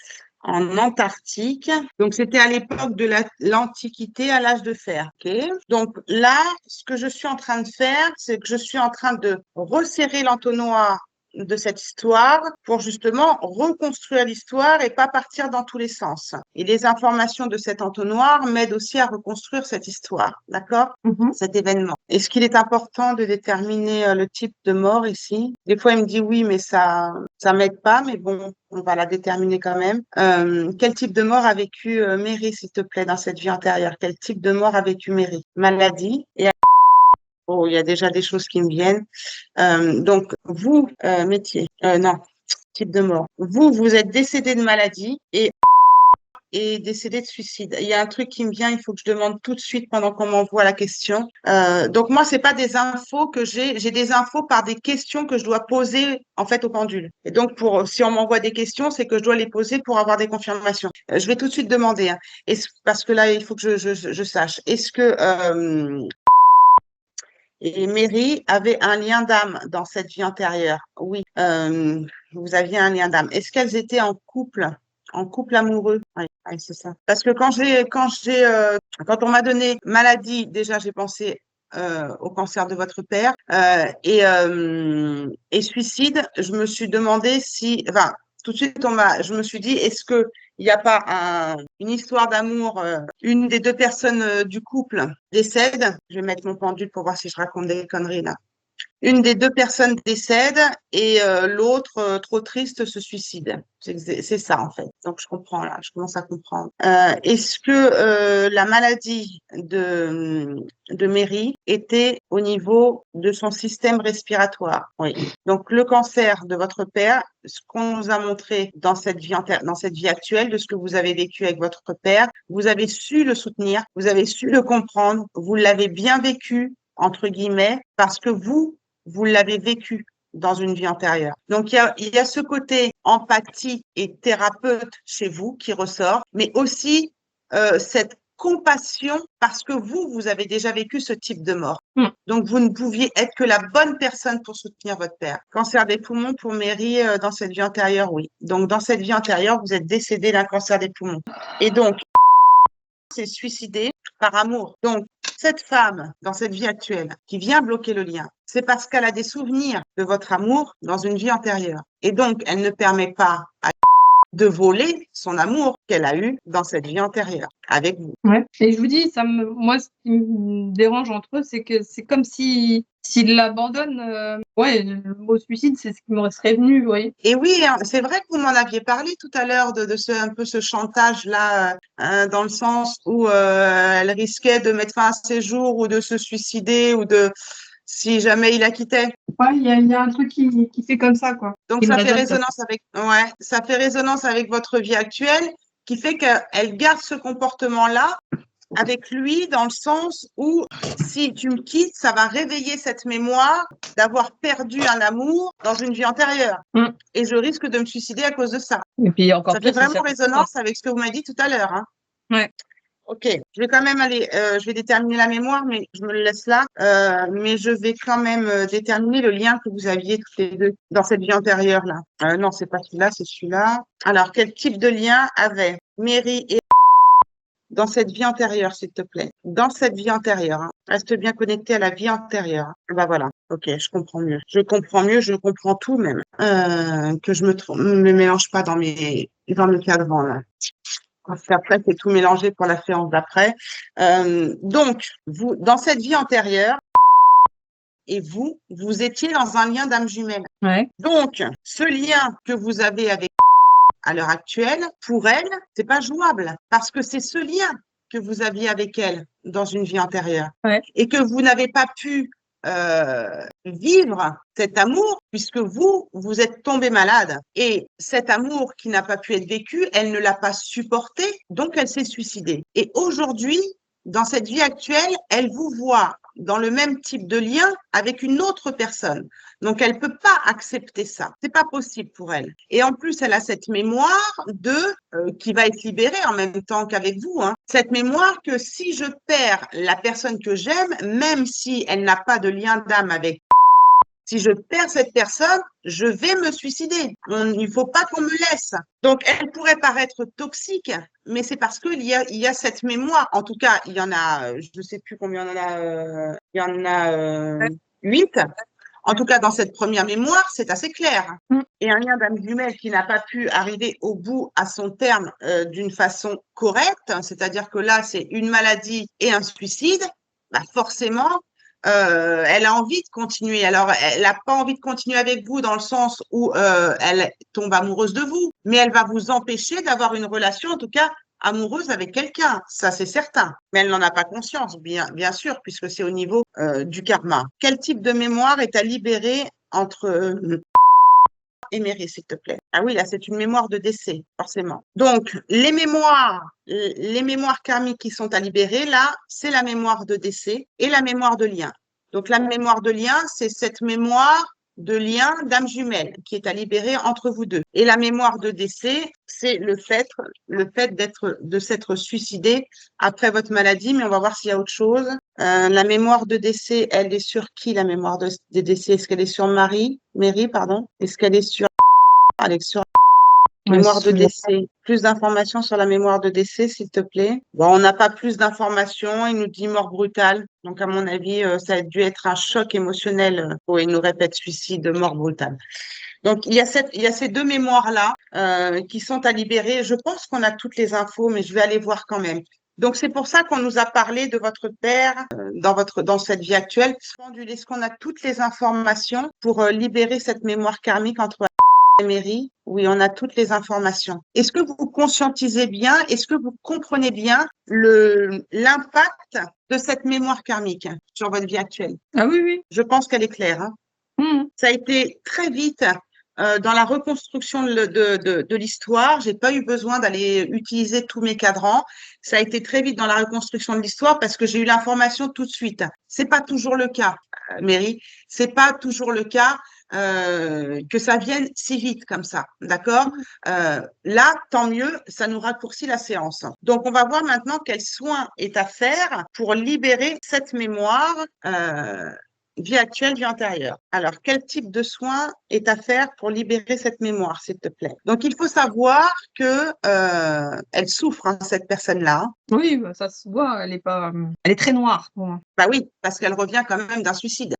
en Antarctique. Donc, c'était à l'époque de l'Antiquité, à l'âge de fer. Okay. Donc là, ce que je suis en train de faire, c'est que je suis en train de resserrer l'entonnoir de cette histoire pour justement reconstruire l'histoire et pas partir dans tous les sens. Et les informations de cet entonnoir m'aident aussi à reconstruire cette histoire, d'accord? Cet événement. Est-ce qu'il est important de déterminer le type de mort ici? Des fois, il me dit oui, mais ça m'aide pas, mais bon, on va la déterminer quand même. Quel type de mort a vécu Mary, s'il te plaît, dans cette vie antérieure? Quel type de mort a vécu Mary? Maladie et oh, il y a déjà des choses qui me viennent. Donc, vous, métier, non, type de mort. Vous êtes décédé de maladie et décédé de suicide. Il y a un truc qui me vient, il faut que je demande tout de suite pendant qu'on m'envoie la question. Donc, moi, c'est pas des infos que j'ai des infos par des questions que je dois poser, en fait, au pendule. Et donc, si on m'envoie des questions, c'est que je dois les poser pour avoir des confirmations. Je vais tout de suite demander, hein. Parce que là, il faut que je sache. Est-ce que et Mary avait un lien d'âme dans cette vie antérieure? Oui, vous aviez un lien d'âme. Est-ce qu'elles étaient en couple amoureux? Oui, oui, c'est ça. Parce que quand on m'a donné maladie, déjà j'ai pensé au cancer de votre père et suicide. Je me suis demandé si, enfin, tout de suite je me suis dit, est-ce que il n'y a pas une histoire d'amour, une des deux personnes du couple décède. Je vais mettre mon pendule pour voir si je raconte des conneries là. Une des deux personnes décède et l'autre, trop triste, se suicide. C'est ça en fait. Donc je comprends là, je commence à comprendre. Est-ce que la maladie de Mary était au niveau de son système respiratoire? Oui. Donc le cancer de votre père, ce qu'on nous a montré dans cette vie actuelle, de ce que vous avez vécu avec votre père, vous avez su le soutenir, vous avez su le comprendre, vous l'avez bien vécu entre guillemets, parce que vous l'avez vécu dans une vie antérieure. Donc, il y a ce côté empathie et thérapeute chez vous qui ressort, mais aussi cette compassion parce que vous avez déjà vécu ce type de mort. Donc, vous ne pouviez être que la bonne personne pour soutenir votre père. Cancer des poumons pour Mary dans cette vie antérieure, oui. Donc, dans cette vie antérieure, vous êtes décédé d'un cancer des poumons. Et donc, s'est suicidée par amour. Donc, cette femme, dans cette vie actuelle, qui vient bloquer le lien, c'est parce qu'elle a des souvenirs de votre amour dans une vie antérieure. Et donc, elle ne permet pas de voler son amour qu'elle a eu dans cette vie antérieure avec vous. Ouais. Et je vous dis, moi, ce qui me dérange entre eux, c'est que c'est comme s'ils l'abandonnent. Le mot suicide, c'est ce qui me serait venu, vous voyez. Et oui, hein, c'est vrai que vous m'en aviez parlé tout à l'heure de un peu ce chantage-là, dans le sens où elle risquait de mettre fin à ses jours ou de se suicider ou si jamais il la quittait. Ouais, il y a un truc qui fait comme ça, quoi. Donc ça fait résonance avec votre vie actuelle, qui fait qu'elle garde ce comportement-là avec lui dans le sens où si tu me quittes, ça va réveiller cette mémoire d'avoir perdu un amour dans une vie antérieure. Et je risque de me suicider à cause de ça. Et puis encore ça fait vraiment résonance avec ce que vous m'avez dit tout à l'heure. Hein. Ouais. Ok, je vais quand même je vais déterminer la mémoire, mais je me le laisse là. Mais je vais quand même déterminer le lien que vous aviez tous les deux dans cette vie antérieure-là. Non, c'est pas celui-là, c'est celui-là. Alors, quel type de lien avait Mary et dans cette vie antérieure, s'il te plaît? Dans cette vie antérieure, hein. Reste bien connecté à la vie antérieure. Bah voilà, ok, je comprends mieux. Je comprends tout même. Que je me mélange pas dans mes cadrans là. Parce qu'après, c'est tout mélangé pour la séance d'après. Donc, vous, dans cette vie antérieure, et vous étiez dans un lien d'âme jumelle. Ouais. Donc, ce lien que vous avez avec à l'heure actuelle, pour elle, c'est pas jouable parce que c'est ce lien que vous aviez avec elle dans une vie antérieure Ouais. et que vous n'avez pas pu vivre cet amour puisque vous êtes tombé malade. Et cet amour qui n'a pas pu être vécu, elle ne l'a pas supporté, donc elle s'est suicidée. Et aujourd'hui, dans cette vie actuelle, elle vous voit dans le même type de lien avec une autre personne. Donc, elle peut pas accepter ça. C'est pas possible pour elle. Et en plus, elle a cette mémoire qui va être libérée en même temps qu'avec vous. Hein. Cette mémoire que si je perds la personne que j'aime, même si elle n'a pas de lien d'âme avec, si je perds cette personne, je vais me suicider. Il ne faut pas qu'on me laisse. Donc, elle pourrait paraître toxique, mais c'est parce qu'il y a cette mémoire. En tout cas, il y en a, je ne sais plus combien il y en a, il y en a 8. En tout cas, dans cette première mémoire, c'est assez clair. Et un lien d'âme jumelle qui n'a pas pu arriver au bout à son terme d'une façon correcte, c'est-à-dire que là, c'est une maladie et un suicide, bah forcément, elle a envie de continuer. Alors, elle n'a pas envie de continuer avec vous dans le sens où elle tombe amoureuse de vous, mais elle va vous empêcher d'avoir une relation, en tout cas, amoureuse avec quelqu'un, ça c'est certain. Mais elle n'en a pas conscience, bien sûr, puisque c'est au niveau du karma. Quel type de mémoire est à libérer entre et Mary, s'il te plaît? Ah oui, là, c'est une mémoire de décès, forcément. Donc, les mémoires karmiques qui sont à libérer, là, c'est la mémoire de décès et la mémoire de lien. Donc, la mémoire de lien, c'est cette mémoire de lien d'âme jumelle qui est à libérer entre vous deux. Et la mémoire de décès, c'est le fait de s'être suicidé après votre maladie, mais on va voir s'il y a autre chose. La mémoire de décès, elle est sur qui, la mémoire de décès? Est-ce qu'elle est sur Mary, pardon? Est-ce qu'elle est sur Alex? Mémoire de décès. Plus d'informations sur la mémoire de décès, s'il te plaît. Bon, on n'a pas plus d'informations. Il nous dit mort brutale. Donc, à mon avis, ça a dû être un choc émotionnel. Il nous répète suicide, mort brutale. Donc, il y a ces deux mémoires-là qui sont à libérer. Je pense qu'on a toutes les infos, mais je vais aller voir quand même. Donc, c'est pour ça qu'on nous a parlé de votre père dans cette vie actuelle. Est-ce qu'on a toutes les informations pour libérer cette mémoire karmique entre Mary? Oui, on a toutes les informations. Est-ce que vous conscientisez bien, est-ce que vous comprenez bien l'impact de cette mémoire karmique sur votre vie actuelle? Ah oui, oui. Je pense qu'elle est claire. Hein. Ça a été très vite dans la reconstruction de l'histoire. J'ai pas eu besoin d'aller utiliser tous mes cadrans. Ça a été très vite dans la reconstruction de l'histoire parce que j'ai eu l'information tout de suite. C'est pas toujours le cas, Mary. C'est pas toujours le cas. Que ça vienne si vite comme ça, d'accord? Là, tant mieux, ça nous raccourcit la séance. Donc, on va voir maintenant quel soin est à faire pour libérer cette mémoire vie actuelle, vie antérieure. Alors, quel type de soin est à faire pour libérer cette mémoire, s'il te plaît? Donc, il faut savoir que elle souffre, hein, cette personne-là. Oui, bah, ça se voit, elle est très noire pour moi. Bah oui, parce qu'elle revient quand même d'un suicide.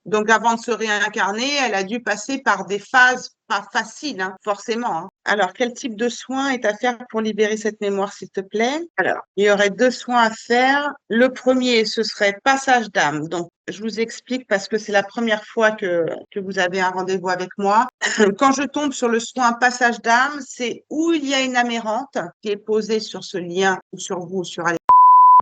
Donc, avant de se réincarner, elle a dû passer par des phases pas faciles, hein, forcément. Hein. Alors, quel type de soin est à faire pour libérer cette mémoire, s'il te plaît? Alors, il y aurait 2 soins à faire. Le premier, ce serait passage d'âme. Donc, je vous explique parce que c'est la première fois que vous avez un rendez-vous avec moi. Quand je tombe sur le soin passage d'âme, c'est où il y a une âme errante qui est posée sur ce lien, ou sur vous, sur Alex,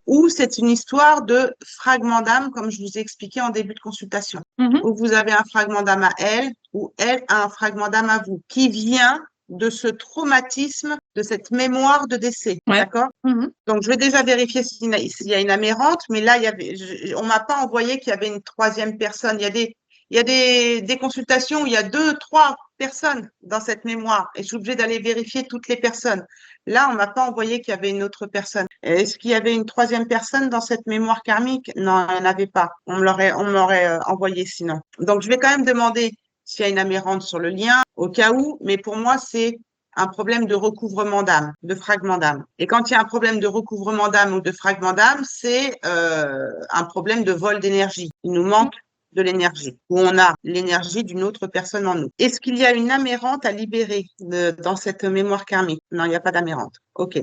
ou c'est une histoire de fragment d'âme, comme je vous ai expliqué en début de consultation, où vous avez un fragment d'âme à elle, ou elle a un fragment d'âme à vous, qui vient de ce traumatisme, de cette mémoire de décès, d'accord? Donc, je vais déjà vérifier s'il y a une âme errante, mais là, on m'a pas envoyé qu'il y avait une troisième personne. Il y a des consultations où il y a 2, 3 personnes dans cette mémoire, et je suis obligée d'aller vérifier toutes les personnes. Là, on m'a pas envoyé qu'il y avait une autre personne. Est-ce qu'il y avait une troisième personne dans cette mémoire karmique? Non, il n'y en avait pas. On me l'aurait envoyé sinon. Donc, je vais quand même demander s'il y a une âme errante sur le lien, au cas où, mais pour moi, c'est un problème de recouvrement d'âme, de fragment d'âme. Et quand il y a un problème de recouvrement d'âme ou de fragment d'âme, c'est un problème de vol d'énergie. Il nous manque de l'énergie, où on a l'énergie d'une autre personne en nous. Est-ce qu'il y a une âme errante à libérer dans cette mémoire karmique? Non, il n'y a pas d'âme errante. OK.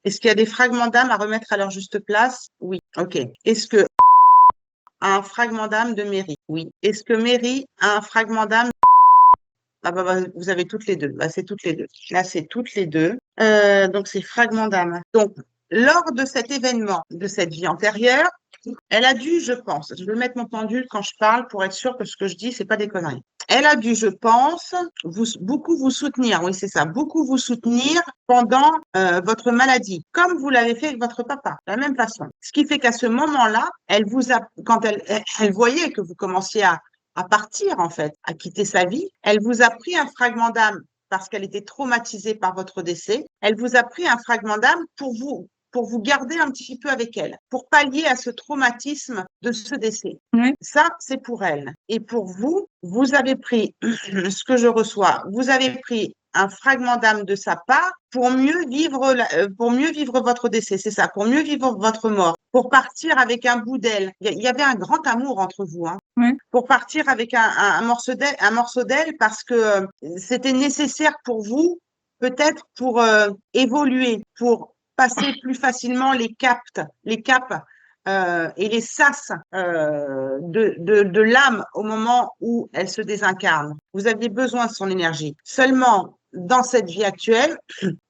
Est-ce qu'il y a des fragments d'âme à remettre à leur juste place? Oui. OK. Est-ce que a un fragment d'âme de Mary? Oui. Est-ce que Mary a un fragment d'âme? Ah bah, vous avez toutes les deux. Bah, c'est toutes les deux. Là, c'est toutes les deux. Donc, c'est fragment d'âme. Donc, lors de cet événement, de cette vie antérieure, Elle a dû, je pense, je vais mettre mon pendule quand je parle pour être sûre que ce que je dis, c'est pas des conneries. Elle a dû, je pense, beaucoup vous soutenir, oui, c'est ça, beaucoup vous soutenir pendant votre maladie, comme vous l'avez fait avec votre papa, de la même façon. Ce qui fait qu'à ce moment-là, elle vous a, quand elle voyait que vous commenciez à partir, en fait, à quitter sa vie, elle vous a pris un fragment d'âme parce qu'elle était traumatisée par votre décès. Elle vous a pris un fragment d'âme pour vous garder un petit peu avec elle, pour pallier à ce traumatisme de ce décès. Oui. Ça, c'est pour elle. Et pour vous, vous avez pris ce que je reçois, vous avez pris un fragment d'âme de sa part pour mieux vivre votre décès, c'est ça, pour mieux vivre votre mort, pour partir avec un bout d'elle. Il y avait un grand amour entre vous, hein. Oui. Pour partir avec un morceau d'elle parce que c'était nécessaire pour vous, peut-être pour évoluer, pour passer plus facilement les caps et les sas de l'âme au moment où elle se désincarne. Vous aviez besoin de son énergie. Seulement, dans cette vie actuelle,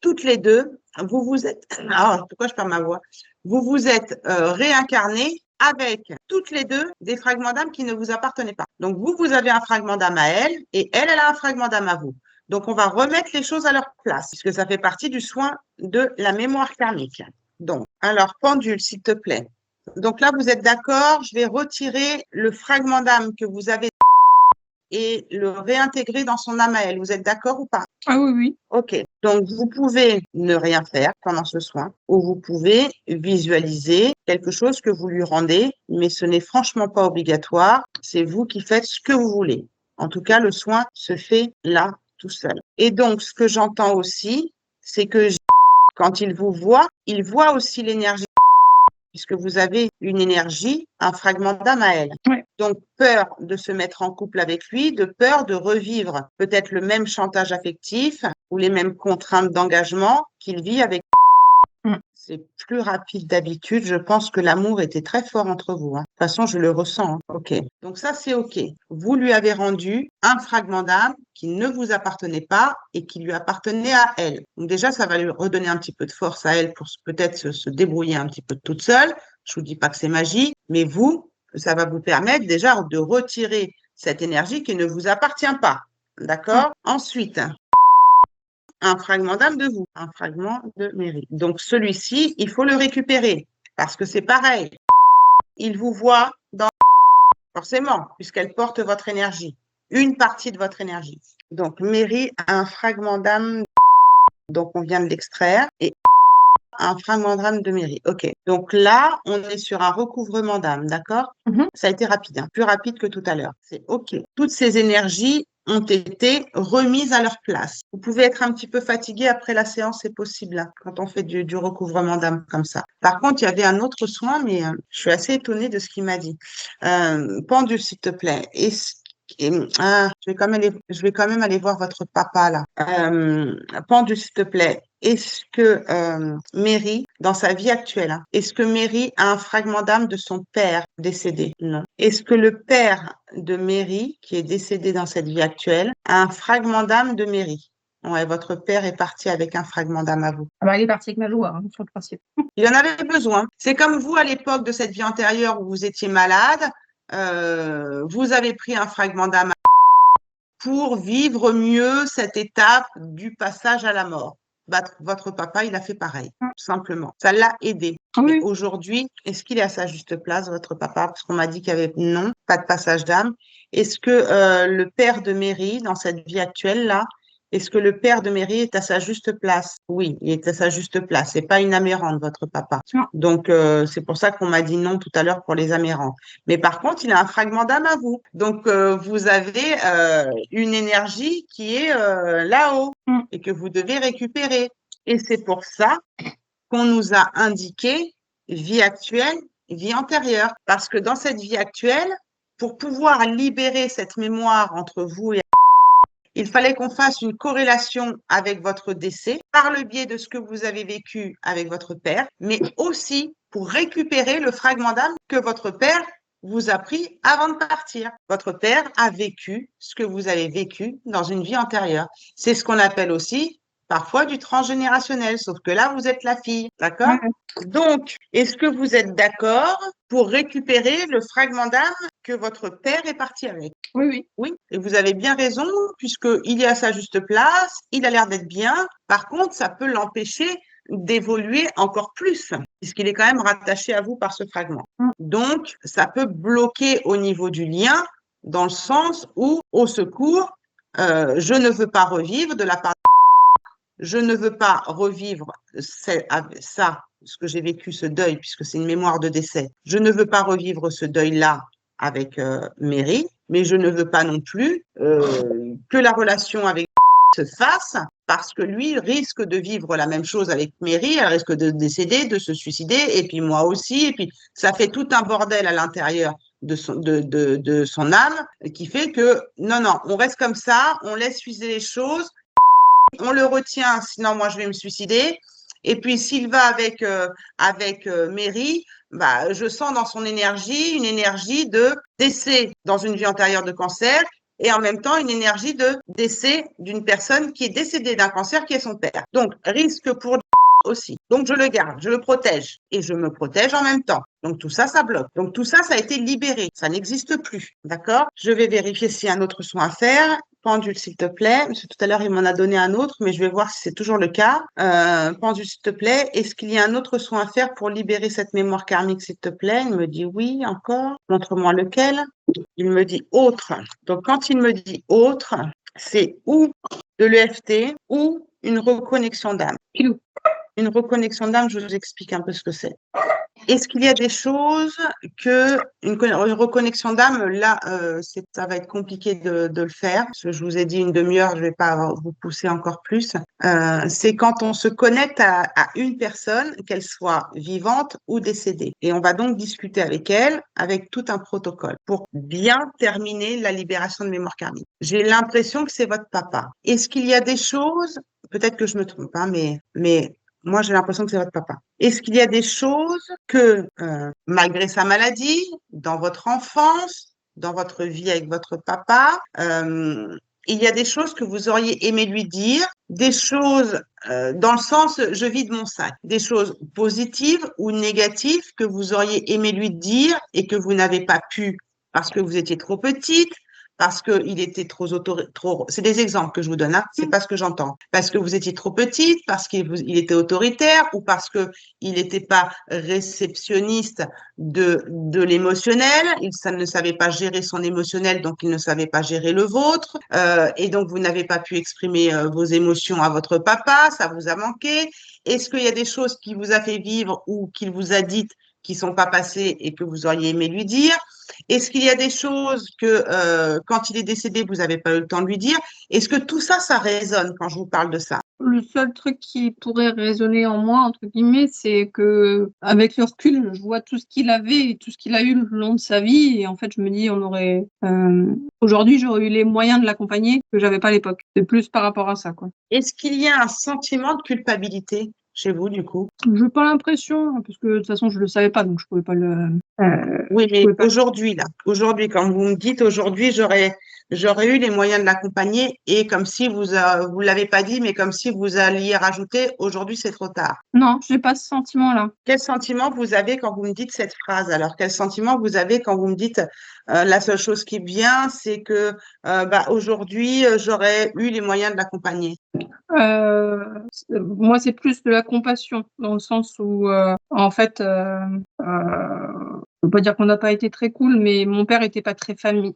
toutes les deux, vous vous êtes... Ah, pourquoi je perds ma voix? Vous vous êtes réincarnées avec toutes les deux des fragments d'âme qui ne vous appartenaient pas. Donc, vous avez un fragment d'âme à elle et elle a un fragment d'âme à vous. Donc, on va remettre les choses à leur place puisque ça fait partie du soin de la mémoire karmique. Donc, alors, pendule, s'il te plaît. Donc là, vous êtes d'accord, je vais retirer le fragment d'âme que vous avez et le réintégrer dans son âme à elle. Vous êtes d'accord ou pas? Ah oui, oui. Ok, donc vous pouvez ne rien faire pendant ce soin ou vous pouvez visualiser quelque chose que vous lui rendez, mais ce n'est franchement pas obligatoire. C'est vous qui faites ce que vous voulez. En tout cas, le soin se fait là, tout seul. Et donc, ce que j'entends aussi, c'est que quand il vous voit, il voit aussi l'énergie puisque vous avez une énergie, un fragment d'âme à elle. Ouais. Donc, peur de se mettre en couple avec lui, de peur de revivre peut-être le même chantage affectif ou les mêmes contraintes d'engagement qu'il vit avec. C'est plus rapide d'habitude. Je pense que l'amour était très fort entre vous, hein. De toute façon, je le ressens, hein. OK. Donc ça, c'est OK. Vous lui avez rendu un fragment d'âme qui ne vous appartenait pas et qui lui appartenait à elle. Donc déjà, ça va lui redonner un petit peu de force à elle pour peut-être se débrouiller un petit peu toute seule. Je vous dis pas que c'est magique, mais vous, ça va vous permettre déjà de retirer cette énergie qui ne vous appartient pas. D'accord? Ensuite, un fragment d'âme de vous, un fragment de mairie. Donc celui-ci, il faut le récupérer parce que c'est pareil. Il vous voit dans forcément, puisqu'elle porte votre énergie, une partie de votre énergie. Donc mairie a un fragment d'âme, donc on vient de l'extraire, et un fragment d'âme de mairie. OK. Donc là, on est sur un recouvrement d'âme, d'accord? Ça a été rapide, hein, plus rapide que tout à l'heure. C'est OK. Toutes ces énergies ont été remises à leur place. Vous pouvez être un petit peu fatigué après la séance, c'est possible, hein, quand on fait du recouvrement d'âme comme ça. Par contre, il y avait un autre soin, mais je suis assez étonnée de ce qu'il m'a dit. Pendule, s'il te plaît. Je vais quand même aller voir votre papa là. Pendule, s'il te plaît. Est-ce que Mary, dans sa vie actuelle, hein, est-ce que Mary a un fragment d'âme de son père décédé? Non. Est-ce que le père de Mary, qui est décédé dans cette vie actuelle, a un fragment d'âme de Mary? Ouais, votre père est parti avec un fragment d'âme à vous. Ah bah, il est parti avec ma joie, hein, sur le principe. Il en avait besoin. C'est comme vous à l'époque de cette vie antérieure où vous étiez malade, vous avez pris un fragment d'âme pour vivre mieux cette étape du passage à la mort. Votre papa, il a fait pareil, tout simplement. Ça l'a aidé. Oui. Et aujourd'hui, est-ce qu'il est à sa juste place, votre papa? Parce qu'on m'a dit qu'il y avait non, pas de passage d'âme. Est-ce que le père de Mary, dans cette vie actuelle-là, est-ce que le père de Mary est à sa juste place? Oui, il est à sa juste place. C'est pas une amérante, votre papa. Non. Donc, c'est pour ça qu'on m'a dit non tout à l'heure pour les amérantes. Mais par contre, il a un fragment d'âme à vous. Donc, vous avez une énergie qui est là-haut et que vous devez récupérer. Et c'est pour ça qu'on nous a indiqué vie actuelle, vie antérieure. Parce que dans cette vie actuelle, pour pouvoir libérer cette mémoire entre vous et il fallait qu'on fasse une corrélation avec votre décès par le biais de ce que vous avez vécu avec votre père, mais aussi pour récupérer le fragment d'âme que votre père vous a pris avant de partir. Votre père a vécu ce que vous avez vécu dans une vie antérieure. C'est ce qu'on appelle aussi parfois du transgénérationnel, sauf que là, vous êtes la fille, d'accord? Ouais. Donc, est-ce que vous êtes d'accord pour récupérer le fragment d'âme que votre père est parti avec? Oui, oui. Oui, et vous avez bien raison, puisqu'il est à sa juste place, il a l'air d'être bien. Par contre, ça peut l'empêcher d'évoluer encore plus, puisqu'il est quand même rattaché à vous par ce fragment. Donc, ça peut bloquer au niveau du lien, dans le sens où, au secours, je ne veux pas revivre de la part je ne veux pas revivre ça, ce que j'ai vécu, ce deuil, puisque c'est une mémoire de décès. Je ne veux pas revivre ce deuil-là avec Mary, mais je ne veux pas non plus que la relation avec se fasse parce que lui risque de vivre la même chose avec Mary, elle risque de décéder, de se suicider, et puis moi aussi, et puis ça fait tout un bordel à l'intérieur de son âme qui fait que non, non, on reste comme ça, on laisse fuser les choses, on le retient, sinon moi je vais me suicider. Et puis s'il va avec Mary, bah, je sens dans son énergie une énergie de décès dans une vie antérieure de cancer et en même temps une énergie de décès d'une personne qui est décédée d'un cancer qui est son père. Donc risque pour aussi. Donc je le garde, je le protège et je me protège en même temps. Donc tout ça, ça bloque. Donc tout ça, ça a été libéré. Ça n'existe plus. D'accord? Je vais vérifier s'il y a un autre soin à faire. Pendule, s'il te plaît. Parce que tout à l'heure, il m'en a donné un autre, mais je vais voir si c'est toujours le cas. Pendule, s'il te plaît. Est-ce qu'il y a un autre soin à faire pour libérer cette mémoire karmique, s'il te plaît? Il me dit oui, encore. Montre-moi lequel. Il me dit autre. Donc quand il me dit autre, c'est ou de l'EFT ou une reconnexion d'âme. Pilou. Une reconnexion d'âme, je vous explique un peu ce que c'est. Est-ce qu'il y a des choses que une reconnexion d'âme, là, ça va être compliqué de le faire. Parce que je vous ai dit une demi-heure, je ne vais pas vous pousser encore plus. C'est quand on se connecte à une personne, qu'elle soit vivante ou décédée. Et on va donc discuter avec elle, avec tout un protocole, pour bien terminer la libération de mémoire karmique. J'ai l'impression que c'est votre papa. Est-ce qu'il y a des choses, peut-être que je me trompe, hein, mais moi, j'ai l'impression que c'est votre papa. Est-ce qu'il y a des choses que, malgré sa maladie, dans votre enfance, dans votre vie avec votre papa, il y a des choses que vous auriez aimé lui dire, des choses dans le sens je vide mon sac, des choses positives ou négatives que vous auriez aimé lui dire et que vous n'avez pas pu parce que vous étiez trop petite, parce qu'il était trop. C'est des exemples que je vous donne, hein, c'est pas ce que j'entends. Parce que vous étiez trop petite, parce qu'il était autoritaire ou parce qu'il n'était pas réceptionniste de l'émotionnel, ça ne savait pas gérer son émotionnel, donc il ne savait pas gérer le vôtre, et donc vous n'avez pas pu exprimer vos émotions à votre papa, ça vous a manqué. Est-ce qu'il y a des choses qu'il vous a fait vivre ou qu'il vous a dites qui sont pas passées et que vous auriez aimé lui dire? Est-ce qu'il y a des choses que quand il est décédé, vous n'avez pas eu le temps de lui dire? Est-ce que tout ça, ça résonne quand je vous parle de ça? Le seul truc qui pourrait résonner en moi, entre guillemets, c'est que avec le recul, je vois tout ce qu'il avait et tout ce qu'il a eu le long de sa vie. Et en fait, je me dis, aujourd'hui, j'aurais eu les moyens de l'accompagner que j'avais pas à l'époque. C'est plus par rapport à ça, quoi. Est-ce qu'il y a un sentiment de culpabilité chez vous, du coup? J'ai pas l'impression, parce que de toute façon, je le savais pas, donc je pouvais pas le. Oui, mais pouvais pas. aujourd'hui, quand vous me dites aujourd'hui, j'aurais eu les moyens de l'accompagner et comme si vous l'avez pas dit, mais comme si vous alliez rajouter, aujourd'hui, c'est trop tard. Non, j'ai pas ce sentiment-là. Quel sentiment vous avez quand vous me dites cette phrase? Alors, quel sentiment vous avez quand vous me dites la seule chose qui vient, c'est que aujourd'hui, j'aurais eu les moyens de l'accompagner? Moi, c'est plus de la compassion, dans le sens où, en fait, je veux pas dire qu'on n'a pas été très cool, mais mon père était pas très famille.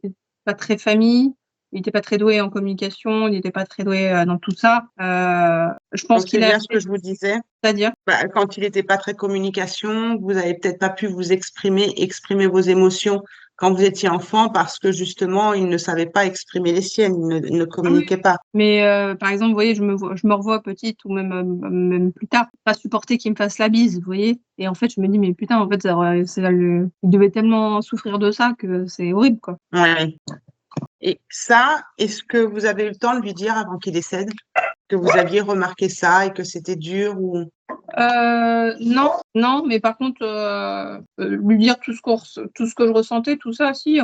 Il était pas très doué en communication, il n'était pas très doué dans tout ça. Je pense Donc, c'est qu'il a bien ce que je vous disais. c'est-à-dire. Quand il n'était pas très communication, vous avez peut-être pas pu vous exprimer vos émotions quand vous étiez enfant parce que justement, il ne savait pas exprimer les siennes, il ne Ah oui. communiquait pas. Mais par exemple, vous voyez, je me revois petite ou même plus tard, pas supporter qu'il me fasse la bise, vous voyez. Et en fait, je me dis, mais putain, en fait, il devait tellement souffrir de ça que c'est horrible, quoi. Ouais. Et ça, est-ce que vous avez eu le temps de lui dire avant qu'il décède que vous aviez remarqué ça et que c'était dur ou Non, non, mais par contre, lui dire tout ce que je ressentais, tout ça, si,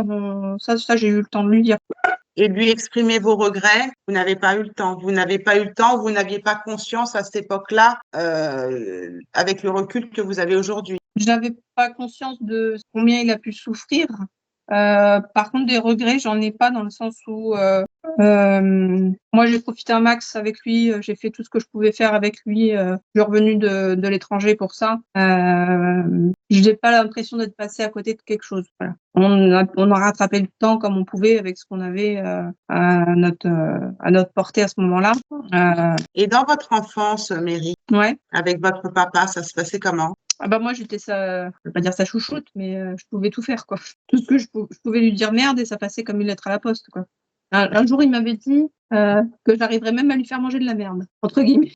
ça, j'ai eu le temps de lui dire. Et lui exprimer vos regrets, vous n'avez pas eu le temps. Vous n'avez pas eu le temps, vous n'aviez pas conscience à cette époque-là, avec le recul que vous avez aujourd'hui. Je n'avais pas conscience de combien il a pu souffrir. Par contre, des regrets, j'en ai pas dans le sens où moi, j'ai profité un max avec lui. J'ai fait tout ce que je pouvais faire avec lui. Je suis revenue de l'étranger pour ça. Je n'ai pas l'impression d'être passée à côté de quelque chose. Voilà. On a rattrapé le temps comme on pouvait avec ce qu'on avait à notre portée à ce moment-là. Et dans votre enfance, Mary, Ouais. avec votre papa, ça se passait comment? Ah bah moi j'étais je vais pas dire sa chouchoute, mais je pouvais tout faire quoi. Tout ce que je pouvais lui dire merde et ça passait comme une lettre à la poste quoi. Un jour il m'avait dit que j'arriverais même à lui faire manger de la merde entre guillemets.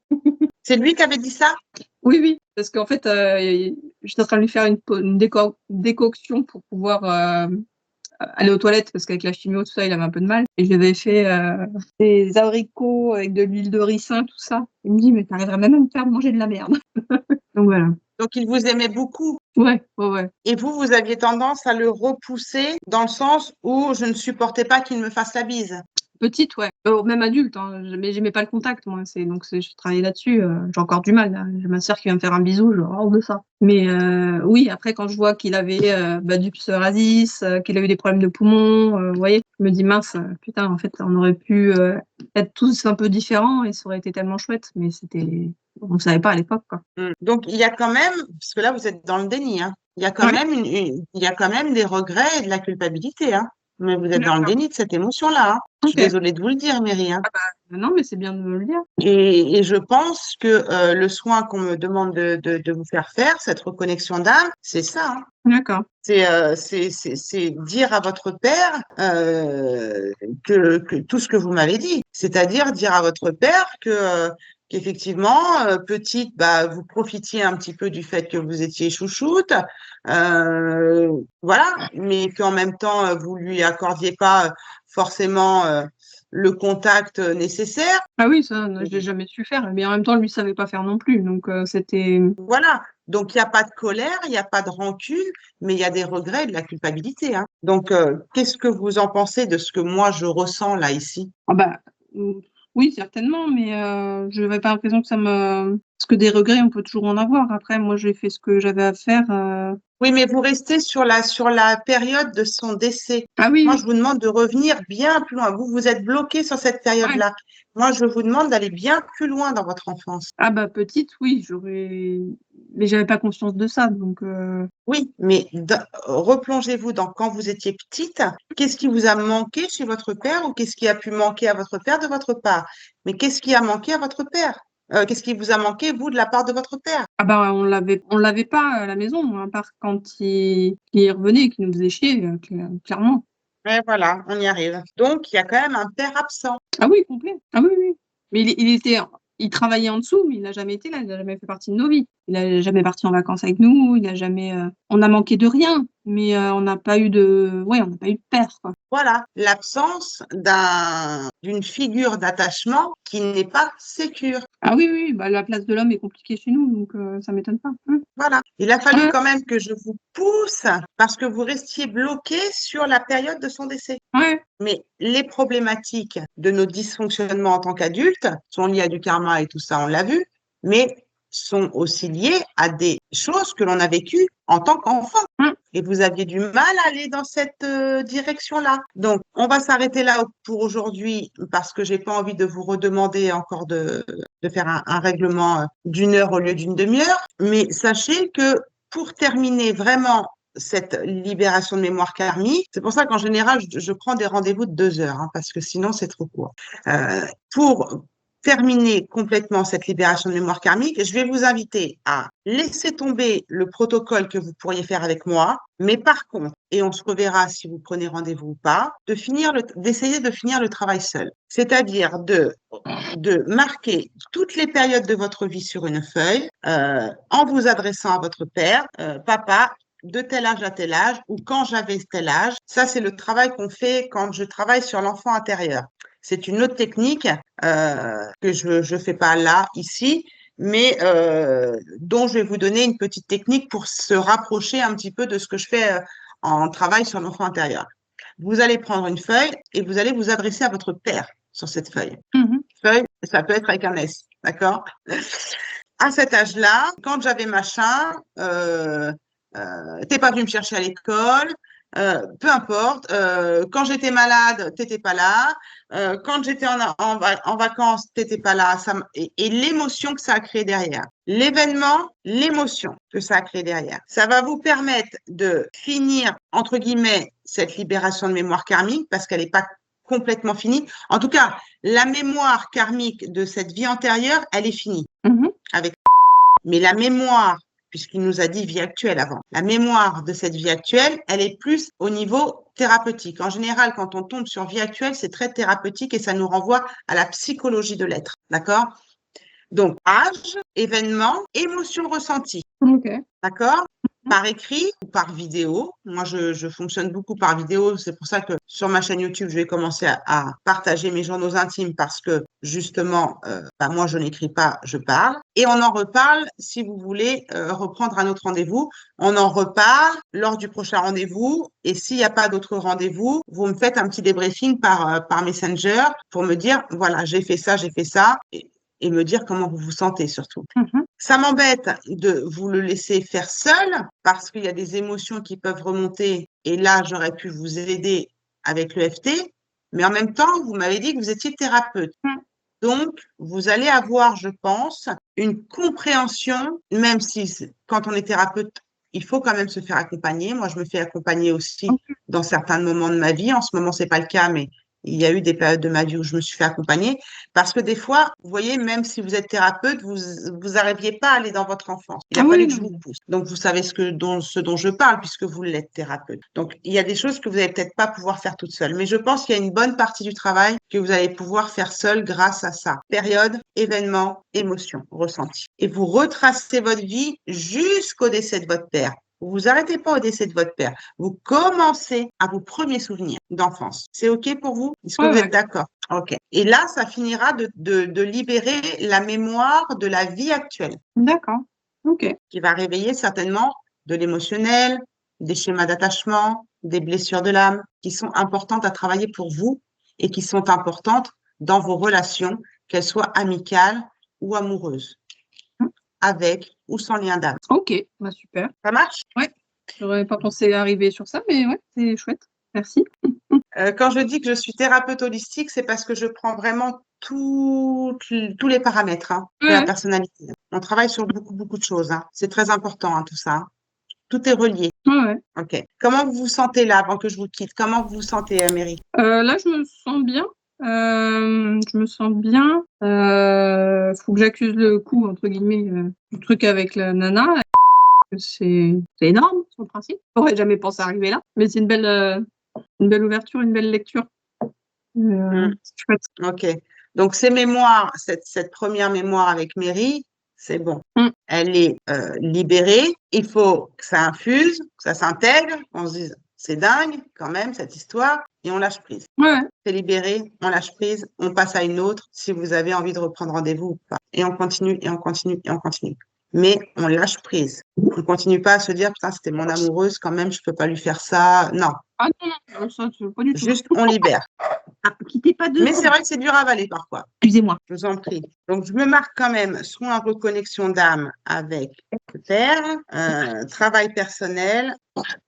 C'est lui qui avait dit ça? Oui oui, parce qu'en fait j'étais en train de lui faire une décoction pour pouvoir aller aux toilettes parce qu'avec la chimio tout ça il avait un peu de mal et je lui avais fait des abricots avec de l'huile de ricin tout ça. Il me dit mais t'arriverais même à me faire manger de la merde. Donc voilà. Donc, il vous aimait beaucoup. Ouais, ouais, ouais. Et vous aviez tendance à le repousser dans le sens où je ne supportais pas qu'il me fasse la bise. Petite, ouais. Même adulte, hein. Mais j'aimais pas le contact, moi. Donc, je travaillais là-dessus. J'ai encore du mal, là. J'ai ma sœur qui vient me faire un bisou, je hors de ça. Mais oui, après, quand je vois qu'il avait du psoriasis, qu'il a eu des problèmes de poumons, vous voyez, je me dis, mince, putain, en fait, on aurait pu être tous un peu différents et ça aurait été tellement chouette. Mais on ne savait pas à l'époque, quoi. Donc, il y a quand même, parce que là, vous êtes dans le déni, hein, il y a quand Ouais. même il y a quand même des regrets et de la culpabilité, hein. Mais vous êtes dans le D'accord. déni de cette émotion-là, hein. Je suis Ok. désolée de vous le dire, Mary, hein. Non, mais c'est bien de me le dire. Et je pense que le soin qu'on me demande de vous faire, cette reconnexion d'âme, c'est ça, hein. D'accord. C'est dire à votre père que tout ce que vous m'avez dit, c'est-à-dire dire à votre père qu'effectivement, petite, bah, vous profitiez un petit peu du fait que vous étiez chouchoute, voilà, mais qu'en même temps, vous lui accordiez pas forcément le contact nécessaire. Ah oui, ça, je l'ai jamais su faire. Mais en même temps, lui savait pas faire non plus. Donc, c'était. Voilà. Donc, il n'y a pas de colère, il n'y a pas de rancune, mais il y a des regrets et de la culpabilité, hein. Donc, qu'est-ce que vous en pensez de ce que moi je ressens là ici? Ah bah, oui, certainement, mais je n'avais pas l'impression que ça me. Parce que des regrets, on peut toujours en avoir. Après, moi, j'ai fait ce que j'avais à faire. Oui, mais vous restez sur la période de son décès. Ah oui, Moi, oui. je vous demande de revenir bien plus loin. Vous êtes bloqué sur cette Ouais. période-là. Moi, je vous demande d'aller bien plus loin dans votre enfance. Ah bah, petite, oui, j'aurais. Mais j'avais pas conscience de ça. Donc, Oui, mais replongez-vous dans quand vous étiez petite. Qu'est-ce qui vous a manqué chez votre père ou qu'est-ce qui a pu manquer à votre père de votre part? Mais qu'est-ce qui a manqué à votre père? Qu'est-ce qui vous a manqué, vous, de la part de votre père? ah bah, on l'avait pas à la maison, à part quand il revenait et qu'il nous faisait chier, clairement. Et voilà, on y arrive. Donc, il y a quand même un père absent. Ah oui, complet. Ah oui, oui. Mais il travaillait en dessous, mais il n'a jamais été là, il n'a jamais fait partie de nos vies. Il n'a jamais parti en vacances avec nous, il n'a jamais. On a manqué de rien, mais on n'a pas eu ouais, on n'a pas eu de père, quoi. Voilà, l'absence d'une figure d'attachement qui n'est pas sécure. Ah oui, oui, bah, la place de l'homme est compliquée chez nous, donc ça m'étonne pas. Voilà. Il a fallu Ouais, quand même que je vous pousse parce que vous restiez bloqué sur la période de son décès. ouais, Mais les problématiques de nos dysfonctionnements en tant qu'adultes sont liées à du karma et tout ça, on l'a vu, mais sont aussi liées à des choses que l'on a vécues en tant qu'enfant. ouais. Et vous aviez du mal à aller dans cette direction-là. Donc, on va s'arrêter là pour aujourd'hui parce que j'ai pas envie de vous redemander encore de faire un règlement d'1 heure au lieu d'une demi-heure. Mais sachez que pour terminer vraiment cette libération de mémoire karmique. C'est pour ça qu'en général, je prends des rendez-vous de 2 heures, hein, parce que sinon, c'est trop court. Pour terminer complètement cette libération de mémoire karmique, je vais vous inviter à laisser tomber le protocole que vous pourriez faire avec moi, mais par contre, et on se reverra si vous prenez rendez-vous ou pas, d'essayer de finir le travail seul. C'est-à-dire de marquer toutes les périodes de votre vie sur une feuille en vous adressant à votre père, papa, de tel âge à tel âge ou quand j'avais tel âge. Ça, c'est le travail qu'on fait quand je travaille sur l'enfant intérieur. C'est une autre technique que je ne fais pas là, ici, mais dont je vais vous donner une petite technique pour se rapprocher un petit peu de ce que je fais en travail sur l'enfant intérieur. Vous allez prendre une feuille et vous allez vous adresser à votre père sur cette feuille. Mhm. Feuille, ça peut être avec un S, d'accord? À cet âge-là, quand j'avais machin, t'es pas venu me chercher à l'école, peu importe. Quand j'étais malade, t'étais pas là. Quand j'étais en vacances, t'étais pas là. Et l'émotion que ça a créé derrière. L'événement, l'émotion que ça a créé derrière. Ça va vous permettre de finir, entre guillemets, cette libération de mémoire karmique parce qu'elle n'est pas complètement finie. En tout cas, la mémoire karmique de cette vie antérieure, elle est finie. Mhm. Avec... Mais la mémoire, puisqu'il nous a dit vie actuelle avant, la mémoire de cette vie actuelle, elle est plus au niveau thérapeutique. En général, quand on tombe sur vie actuelle, c'est très thérapeutique et ça nous renvoie à la psychologie de l'être. D'accord? Donc, âge, événement, émotion ressentie. Ok. D'accord? Par écrit ou par vidéo. Moi, je fonctionne beaucoup par vidéo. C'est pour ça que sur ma chaîne YouTube, je vais commencer à partager mes journaux intimes parce que justement, moi, je n'écris pas, je parle. Et on en reparle si vous voulez reprendre un autre rendez-vous. On en reparle lors du prochain rendez-vous. Et s'il n'y a pas d'autre rendez-vous, vous me faites un petit débriefing par Messenger pour me dire, voilà, j'ai fait ça, et me dire comment vous vous sentez surtout. Mhm. Ça m'embête de vous le laisser faire seul parce qu'il y a des émotions qui peuvent remonter et là, j'aurais pu vous aider avec le FT, mais en même temps, vous m'avez dit que vous étiez thérapeute. Donc, vous allez avoir, je pense, une compréhension, même si quand on est thérapeute, il faut quand même se faire accompagner. Moi, je me fais accompagner aussi dans certains moments de ma vie. En ce moment, c'est pas le cas, mais il y a eu des périodes de ma vie où je me suis fait accompagner parce que des fois, vous voyez, même si vous êtes thérapeute, vous n'arriviez pas à aller dans votre enfance. Il a Ah fallu oui, que je vous pousse. Donc, vous savez ce dont je parle puisque vous l'êtes thérapeute. Donc, il y a des choses que vous n'allez peut-être pas pouvoir faire toute seule. Mais je pense qu'il y a une bonne partie du travail que vous allez pouvoir faire seule grâce à ça. Période, événement, émotion, ressenti. Et vous retracez votre vie jusqu'au décès de votre père. Vous vous arrêtez pas au décès de votre père. Vous commencez à vos premiers souvenirs d'enfance. C'est OK pour vous? Est-ce que ouais, vous ouais. êtes d'accord? OK. Et là, ça finira de libérer la mémoire de la vie actuelle D'accord. Ok. qui va réveiller certainement de l'émotionnel, des schémas d'attachement, des blessures de l'âme qui sont importantes à travailler pour vous et qui sont importantes dans vos relations, qu'elles soient amicales ou amoureuses, avec ou sans lien d'âme. Ok, bah super. Ça marche? Ouais, j'aurais pas pensé arriver sur ça, mais ouais, c'est chouette. Merci. Quand je dis que je suis thérapeute holistique, c'est parce que je prends vraiment tous les paramètres de la Ouais, personnalité. On travaille sur beaucoup, beaucoup de choses. C'est très important, tout ça. Tout est relié. ouais, ouais. OK. Comment vous vous sentez là, avant que je vous quitte? Comment vous vous sentez, Mary? Là, je me sens bien. Je me sens bien. Faut que j'accuse le coup, entre guillemets, du truc avec la nana. C'est énorme, sur le principe. J'aurais jamais pensé arriver là. Mais c'est une belle ouverture, une belle lecture. C'est chouette. OK. Donc, ces mémoires, cette première mémoire avec Mary, c'est bon. Elle est libérée. Il faut que ça infuse, que ça s'intègre, qu'on se dise, c'est dingue quand même cette histoire, et on lâche prise. Ouais. C'est libéré, on lâche prise, on passe à une autre si vous avez envie de reprendre rendez-vous ou pas. Et on continue, et on continue, et on continue. Mais on lâche prise. On continue pas à se dire, putain, c'était mon amoureuse, quand même, je peux pas lui faire ça. Non, Ah non, ça, pas du tout. juste on libère. Quittez pas deux Mais c'est secondes. vrai que c'est dur à avaler parfois. Excusez-moi. Je vous en prie. Donc, je me marque quand même soin reconnexion d'âme avec le père, travail personnel,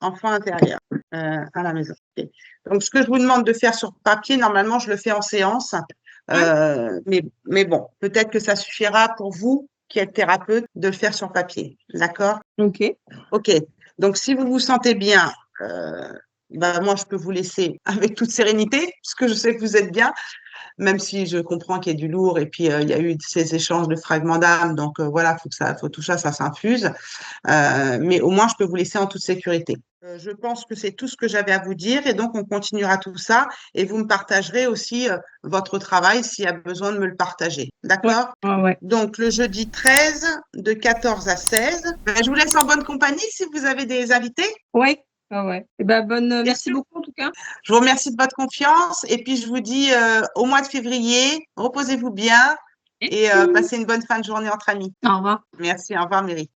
enfant intérieur à la maison. Ok. Donc, ce que je vous demande de faire sur papier, normalement, je le fais en séance. Mais bon, peut-être que ça suffira pour vous qui êtes thérapeute de le faire sur papier. D'accord? Ok. OK. Donc, si vous vous sentez bien, moi, je peux vous laisser avec toute sérénité, puisque je sais que vous êtes bien, même si je comprends qu'il y a du lourd et puis il y a eu ces échanges de fragments d'âme. Donc, voilà, faut tout ça, ça s'infuse. Mais au moins, je peux vous laisser en toute sécurité. Je pense que c'est tout ce que j'avais à vous dire et donc on continuera tout ça et vous me partagerez aussi votre travail s'il y a besoin de me le partager. D'accord? Ouais. Donc, le jeudi 13 de 14 à 16. Je vous laisse en bonne compagnie si vous avez des invités. Ouais. Ouais. Et ben, merci beaucoup en tout cas. Je vous remercie de votre confiance et puis je vous dis au mois de février, reposez-vous bien et passez une bonne fin de journée entre amis. Au revoir. Merci, au revoir Mary.